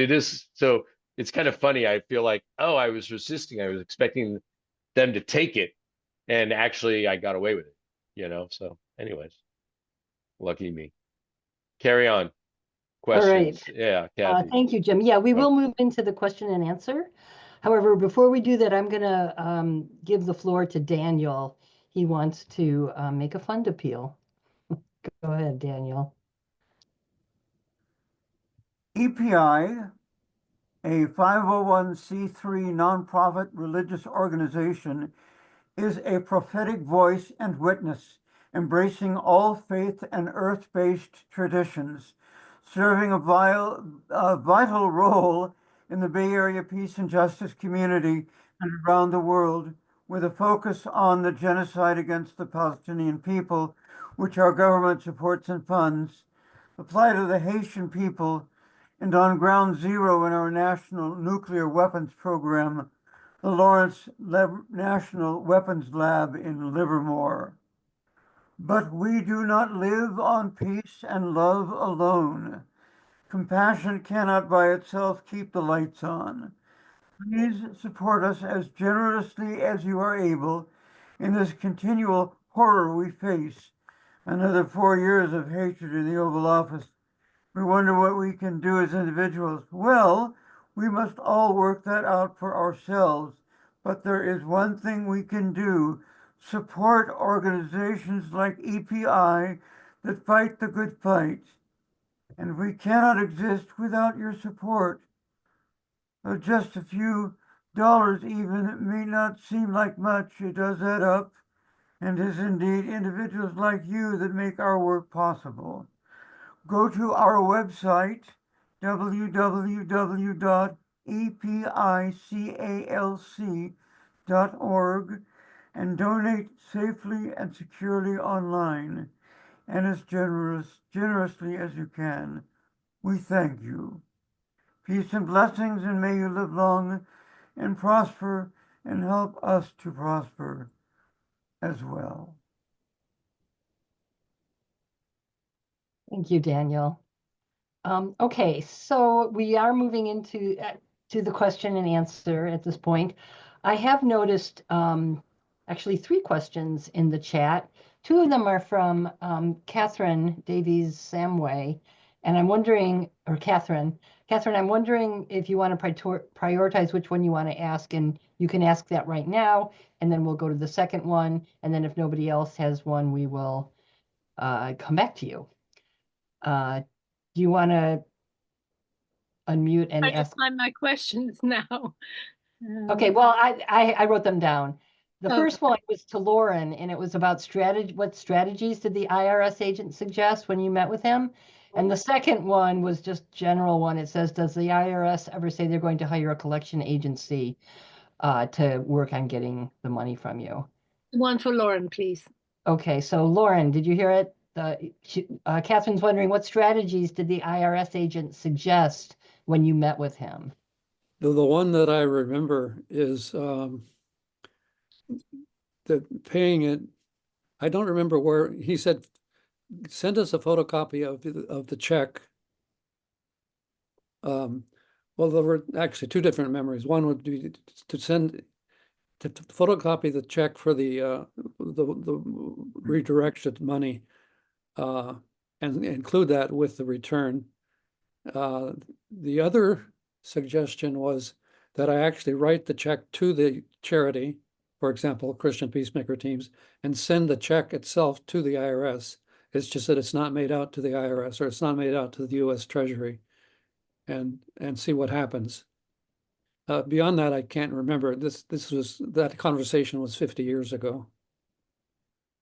so it's kind of funny. I feel like, oh, I was resisting. I was expecting them to take it, and actually I got away with it, so anyways, lucky me. Carry on. All right. Questions. Yeah, Kathy. Thank you, Jim. Yeah, we Oh. will move into the question and answer. However, before we do that, I'm going to give the floor to Daniel. He wants to make a fund appeal. Go ahead, Daniel. EPI, a 501c3 nonprofit religious organization, is a prophetic voice and witness, embracing all faith and earth-based traditions, serving a vital role in the Bay Area peace and justice community and around the world, with a focus on the genocide against the Palestinian people, which our government supports and funds, the plight of the Haitian people, and on ground zero in our national nuclear weapons program, the Lawrence National Weapons Lab in Livermore. But we do not live on peace and love alone. Compassion cannot by itself keep the lights on. Please support us as generously as you are able in this continual horror we face. Another 4 years of hatred in the Oval Office. We wonder what we can do as individuals. Well, we must all work that out for ourselves. But there is one thing we can do: support organizations like EPI that fight the good fight. And we cannot exist without your support. Though just a few dollars even, it may not seem like much, it does add up, and it is indeed individuals like you that make our work possible. Go to our website, www.epicalc.org, and donate safely and securely online, and as generously as you can. We thank you. Peace and blessings, and may you live long and prosper and help us to prosper as well. Thank you, Daniel. Okay, so we are moving into to the question and answer at this point. I have noticed actually 3 questions in the chat. 2 of them are from Catherine Davies Samway, and I'm wondering, or Catherine, I'm wondering if you want to prioritize which one you want to ask, and you can ask that right now, and then we'll go to the second one, and then if nobody else has one, we will come back to you. Do you want to unmute and I ask? just find my questions now. Okay, well, I wrote them down. The Okay. first one was to Lorin, and it was about what strategies did the IRS agent suggest when you met with him? And the second one was just general one. It says, does the IRS ever say they're going to hire a collection agency to work on getting the money from you? One for Lauren, please. Okay, so Lorin, did you hear it? Catherine's wondering, what strategies did the IRS agent suggest when you met with him? The one that I remember is the paying it. I don't remember where he said, send us a photocopy of the check. Well, there were actually 2 different memories. One would be to photocopy the check for the redirected money, and include that with the return. The other suggestion was that I actually write the check to the charity, for example, Christian Peacemaker Teams, and send the check itself to the IRS. It's just that it's not made out to the IRS, or it's not made out to the US Treasury, and see what happens. Beyond that, I can't remember. That conversation was 50 years ago.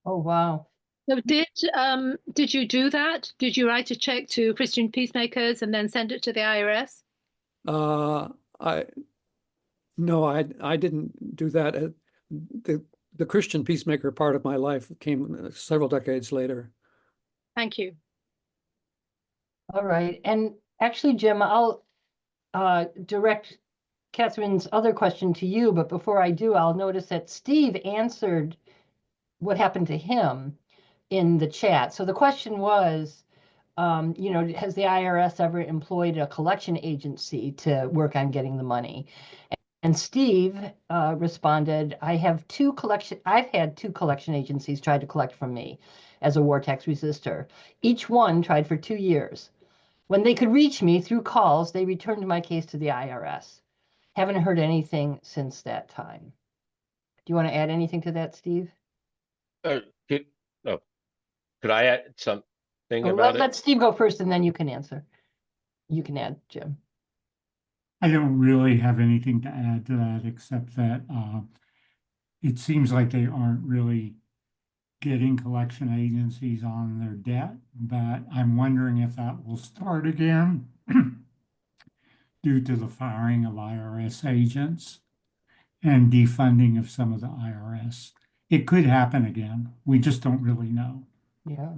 Oh, wow. So did you do that? Did you write a check to Christian Peacemakers and then send it to the IRS? No, I didn't do that. The Christian Peacemaker part of my life came several decades later. Thank you. All right. And actually, Jim, I'll direct Catherine's other question to you, but before I do, I'll notice that Steve answered what happened to him in the chat. So the question was, you know, has the IRS ever employed a collection agency to work on getting the money? And Steve responded, I've had two collection agencies try to collect from me as a war tax resistor. Each one tried for 2 years. When they could reach me through calls, they returned my case to the IRS. Haven't heard anything since that time. Do you want to add anything to that, Steve? Could I add something about it? Let Steve go first, and then you can answer. You can add, Jim. I don't really have anything to add to that, except that it seems like they aren't really getting collection agencies on their debt, but I'm wondering if that will start again due to the firing of IRS agents and defunding of some of the IRS. It could happen again. We just don't really know. Yeah.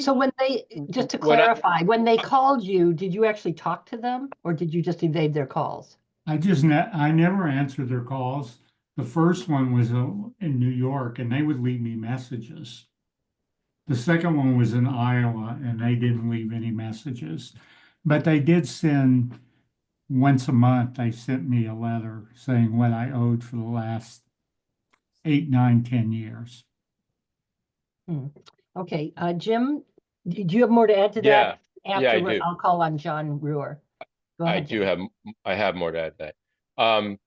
So when they, just to When I- clarify, when they called you, did you actually talk to them, or did you just evade their calls? I never answered their calls. The first one was in New York, and they would leave me messages. The second one was in Iowa, and they didn't leave any messages. But they did send, once a month, they sent me a letter saying what I owed for the last 8, 9, 10 years. Okay, Jim, do you have more to add to that? Yeah, I Afterward, do. I'll call on John Brewer. Go ahead, Jim. I have more to add to that.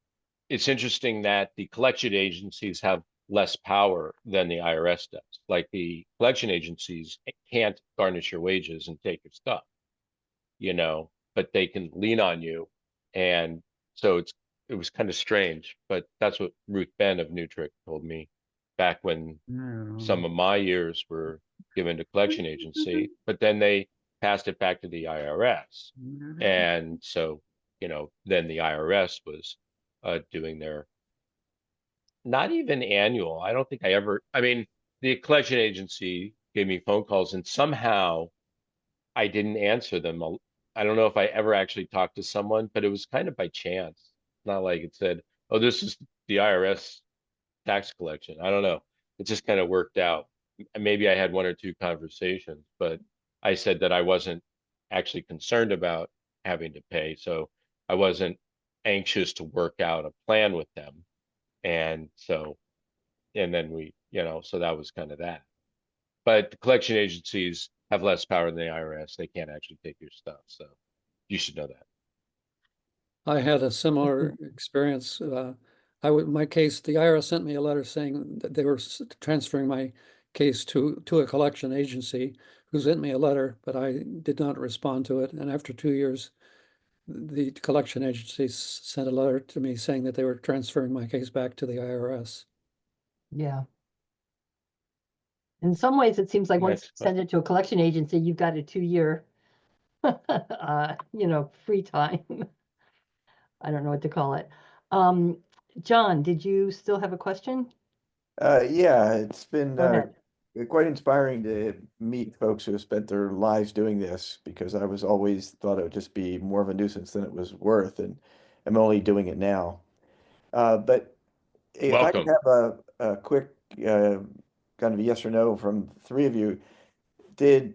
It's interesting that the collection agencies have less power than the IRS does. Like the collection agencies can't garnish your wages and take your stuff, you know, but they can lean on you. And so it was kind of strange, but that's what Ruth Ben of Newtrick told me back when some of my years were given to collection agency, but then they passed it back to the IRS. And so, you know, then the IRS was doing their, not even annual. I don't think I mean, the collection agency gave me phone calls and somehow I didn't answer them. I don't know if I ever actually talked to someone, but it was kind of by chance. Not like it said, oh, this is the IRS tax collection. I don't know. It just kind of worked out. Maybe I had one or two conversations, but I said that I wasn't actually concerned about having to pay. So I wasn't anxious to work out a plan with them. And so, and then we, you know, so that was kind of that. But the collection agencies have less power than the IRS. They can't actually take your stuff. So you should know that. I had a similar experience. My case, the IRS sent me a letter saying that they were transferring my case to a collection agency who sent me a letter, but I did not respond to it. And after 2 years, the collection agency sent a letter to me saying that they were transferring my case back to the IRS. Yeah. In some ways, it seems like once you send it to a collection agency, you've got a 2-year, you know, free time. I don't know what to call it. John, did you still have a question? Yeah, it's been Go ahead. quite inspiring to meet folks who have spent their lives doing this, because I was always thought it would just be more of a nuisance than it was worth, and I'm only doing it now. But if I could Welcome. have a quick kind of yes or no from three of you, did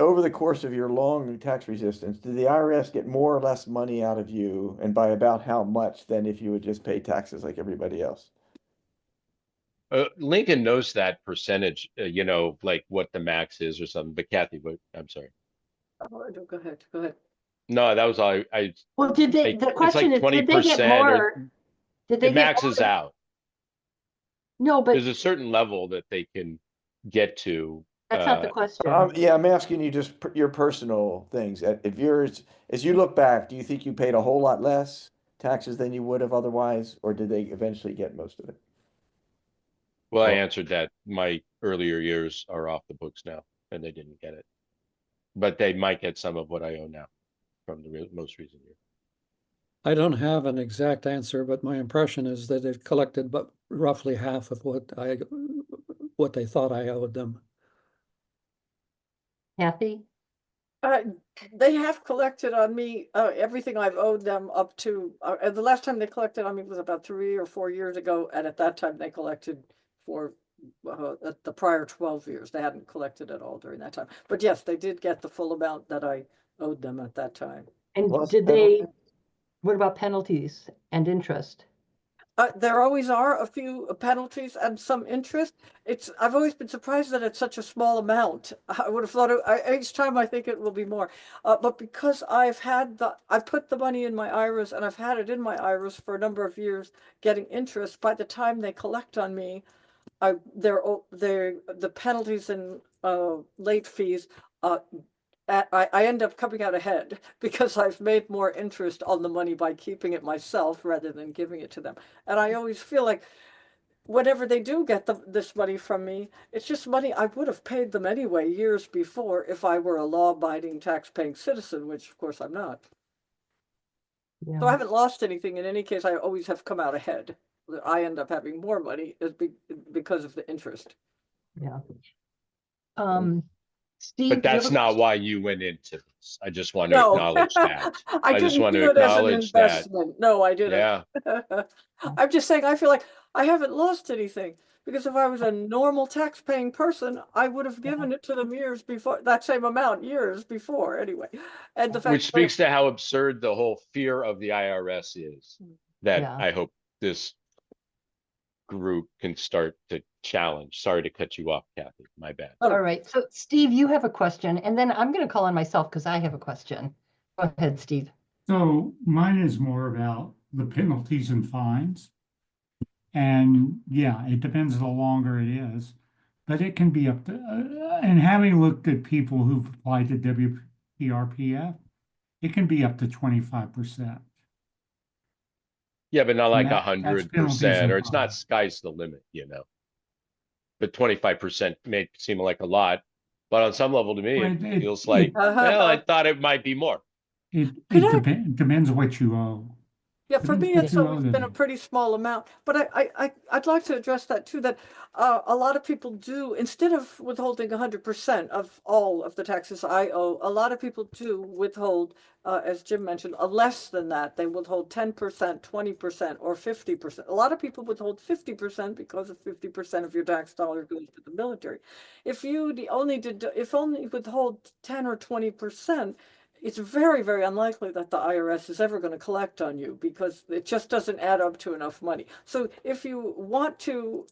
over the course of your long tax resistance, did the IRS get more or less money out of you, and by about how much than if you would just pay taxes like everybody else? Lincoln knows that percentage, you know, like what the max is or something. But Kathy, I'm sorry. Oh, go ahead. Go ahead. No, that was all I Well, did they, like, the it's question like is, did they get 20% or more? Did they it get maxes more? out. No, but There's a certain level that they can get to. that's not the question. Yeah, I'm asking you just your personal things. If you're, as you look back, do you think you paid a whole lot less taxes than you would have otherwise, or did they eventually get most of it? Well, I Or- answered that my earlier years are off the books now, and they didn't get it. But they might get some of what I owe now from the most recent year. I don't have an exact answer, but my impression is that they've collected but roughly half of what they thought I owed them. Kathy? Uh, they have collected on me everything I've owed them up to. And the last time they collected on me was about 3 or 4 years ago, and at that time they collected for the prior 12 years. They hadn't collected at all during that time. But yes, they did get the full amount that I owed them at that time. And Plus did penalty? they, what about penalties and interest? There always are a few penalties and some interest. I've always been surprised that it's such a small amount. I would have thought each time I think it will be more. But because I've put the money in my IRAs and I've had it in my IRAs for a number of years getting interest, by the time they collect on me, the penalties and late fees, I end up coming out ahead because I've made more interest on the money by keeping it myself rather than giving it to them. And I always feel like whenever they do get this money from me, it's just money I would have paid them anyway years before if I were a law-abiding, tax-paying citizen, which of course I'm not. Yeah. So I haven't lost anything. In any case, I always have come out ahead. I end up having more money because of the interest. Yeah. But Steve, do you that's have a not question? why you went into this. I just want to No, acknowledge that. I I just didn't want to do it as an acknowledge that. investment. No, I didn't. Yeah. I'm just saying, I feel like I haven't lost anything because if I was a normal tax-paying person, I would have given it to them years before, that same amount years before anyway. And the Which fact that speaks to how absurd the whole fear of the IRS is, that Yeah. I hope this group can start to challenge. Sorry to cut you off, Kathy. My bad. All right. So Steve, you have a question, and then I'm going to call on myself because I have a question. Go ahead, Steve. So mine is more about the penalties and fines. And yeah, it depends the longer it is, but it can be up to, and having looked at people who've applied to WPRPF, it can be up to 25%. Yeah, but not And like that's penalties 100%, and or it's not fines. sky's the limit, you know. But 25% may seem like a lot, but on some level to me, Well, it feels like, well, I thought it might be more. Depends what you owe. Yeah, for Depends me, what it's you always owe been a them. pretty small amount, but I'd like to address that too, that a lot of people do, instead of withholding 100% of all of the taxes I owe, a lot of people do withhold, as Jim mentioned, less than that. They withhold 10%, 20%, or 50%. A lot of people withhold 50% because of 50% of your tax dollar goes to the military. If only withhold 10 or 20%, it's very, very unlikely that the IRS is ever going to collect on you because it just doesn't add up to enough money. So if you want to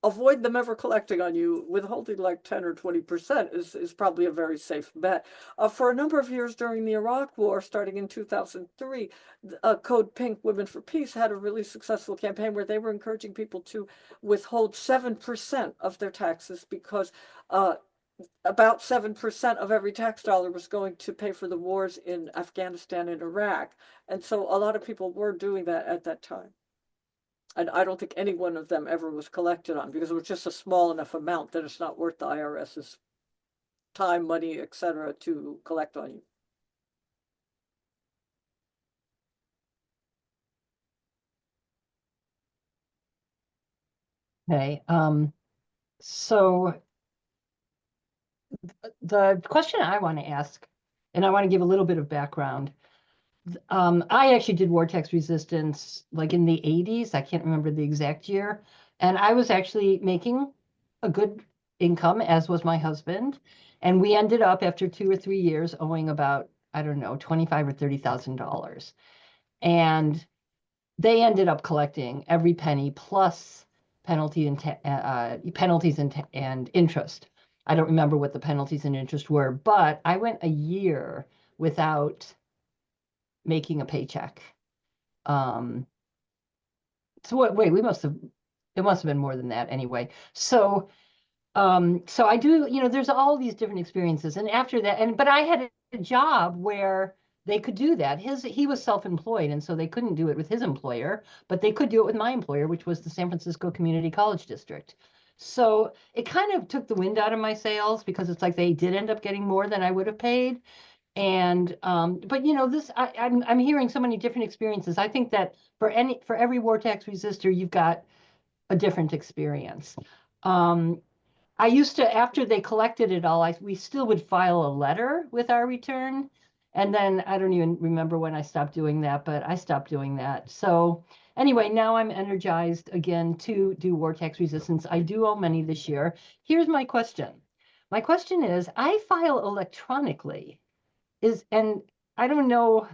avoid them ever collecting on you, withholding like 10 or 20% is probably a very safe bet. For a number of years during the Iraq War, starting in 2003, Code Pink Women for Peace had a really successful campaign where they were encouraging people to withhold 7% of their taxes because about 7% of every tax dollar was going to pay for the wars in Afghanistan and Iraq. And so a lot of people were doing that at that time. And I don't think any one of them ever was collected on because it was just a small enough amount that it's not worth the IRS's time, money, etc. to collect on you. Okay. So the question I want to ask, and I want to give a little bit of background. I actually did war tax resistance like in the 80s. I can't remember the exact year. And I was actually making a good income, as was my husband. And we ended up after 2 or 3 years owing about, I don't know, $25,000 or $30,000. And they ended up collecting every penny plus penalties and interest. I don't remember what the penalties and interest were, but I went a year without making a paycheck. So wait, it must have been more than that anyway. So I do, there's all these different experiences. And after that, but I had a job where they could do that. He was self-employed, and so they couldn't do it with his employer, but they could do it with my employer, which was the San Francisco Community College District. So it kind of took the wind out of my sails, because it's like they did end up getting more than I would have paid. And but I'm hearing so many different experiences. I think that for every war tax resistor, you've got a different experience. I used to, after they collected it all, we still would file a letter with our return. And then I don't even remember when I stopped doing that, but I stopped doing that. So anyway, now I'm energized again to do war tax resistance. I do owe money this year. Here's my question. My question is, I file electronically. And I don't know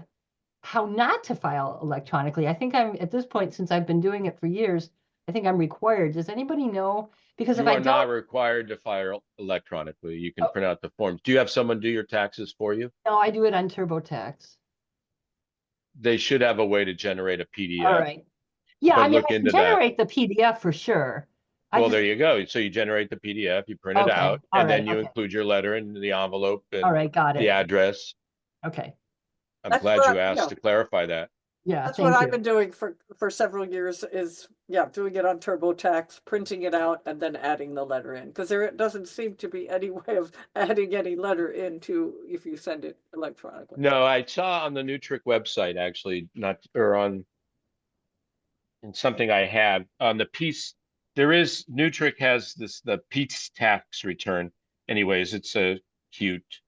how not to file electronically. I think I'm at this point, since I've been doing it for years, I think I'm required. Does anybody know? Because if You I are not don't, required to file electronically. You can Oh. print out the forms. Do you have someone do your taxes for you? no, I do it on TurboTax. They should have a way to generate a PDF. All right. Yeah, But I mean, look I can into that. generate the PDF for sure. Well, there you go. So you generate the PDF, you print it Okay, out, all and then right, you okay. include your letter in the envelope All and right, got the it. address. Okay. I'm That's glad what you asked to clarify that. Yeah, That's what thank I've you. been doing for several years, is doing it on TurboTax, printing it out, and then adding the letter in, because there doesn't seem to be any way of adding any letter into if you send it electronically. No, I saw on the Nutric website, actually, in something I had on the piece. Nutric has the peace tax return. Anyways, it's a cute.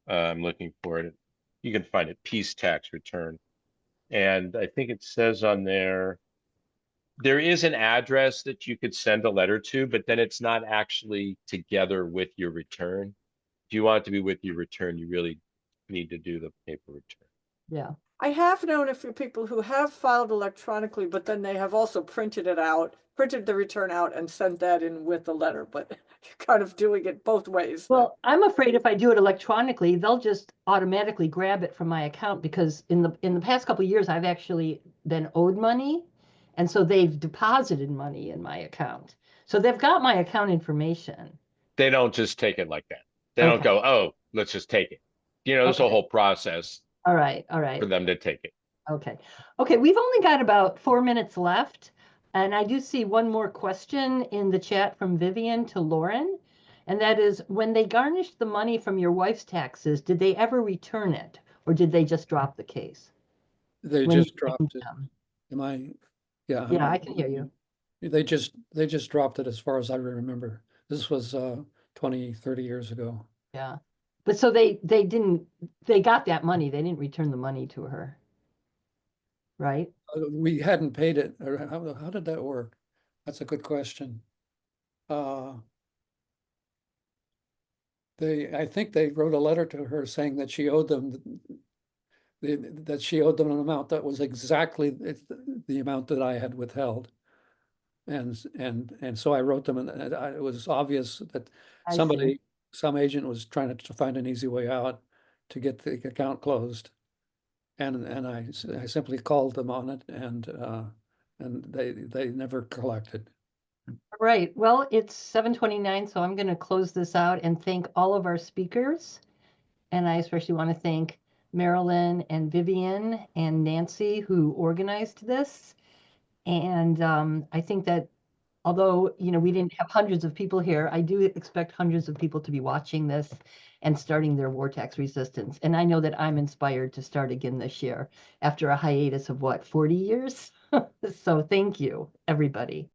I'm looking for it. You can find it, peace tax return. And I think it says on there is an address that you could send a letter to, but then it's not actually together with your return. If you want it to be with your return, you really need to do the paper return. Yeah. I have known a few people who have filed electronically, but then they have also printed the return out, and sent that in with the letter, but you're kind of doing it both ways. Well, I'm afraid if I do it electronically, they'll just automatically grab it from my account, because in the past couple of years, I've actually been owed money. And so they've deposited money in my account. So they've got my account information. They don't just take it like that. They don't go, oh, let's just take it. There's a whole process All right. for them to take it. Okay. Okay, we've only got about 4 minutes left. And I do see one more question in the chat from Vivian to Lauren. And that is, when they garnished the money from your wife's taxes, did they ever return it? Or did they just drop the case? They When just you dropped it. them? Am I? Yeah. Yeah, I can hear you. They just dropped it, as far as I remember. This was 20, 30 years ago. Yeah. But so they got that money. They didn't return the money to her. Right? We hadn't paid it. Or how did that work? That's a good question. I think they wrote a letter to her saying that she owed them an amount that was exactly the amount that I had withheld. And so I wrote them, and it was obvious that some agent was trying to find an easy way out to get the account closed. And I simply called them on it, and they never collected. Right. Well, it's 7:29, so I'm going to close this out and thank all of our speakers. And I especially want to thank Marilyn and Vivian and Nancy, who organized this. And I think that although, we didn't have hundreds of people here, I do expect hundreds of people to be watching this and starting their war tax resistance. And I know that I'm inspired to start again this year after a hiatus of 40 years? So thank you, everybody.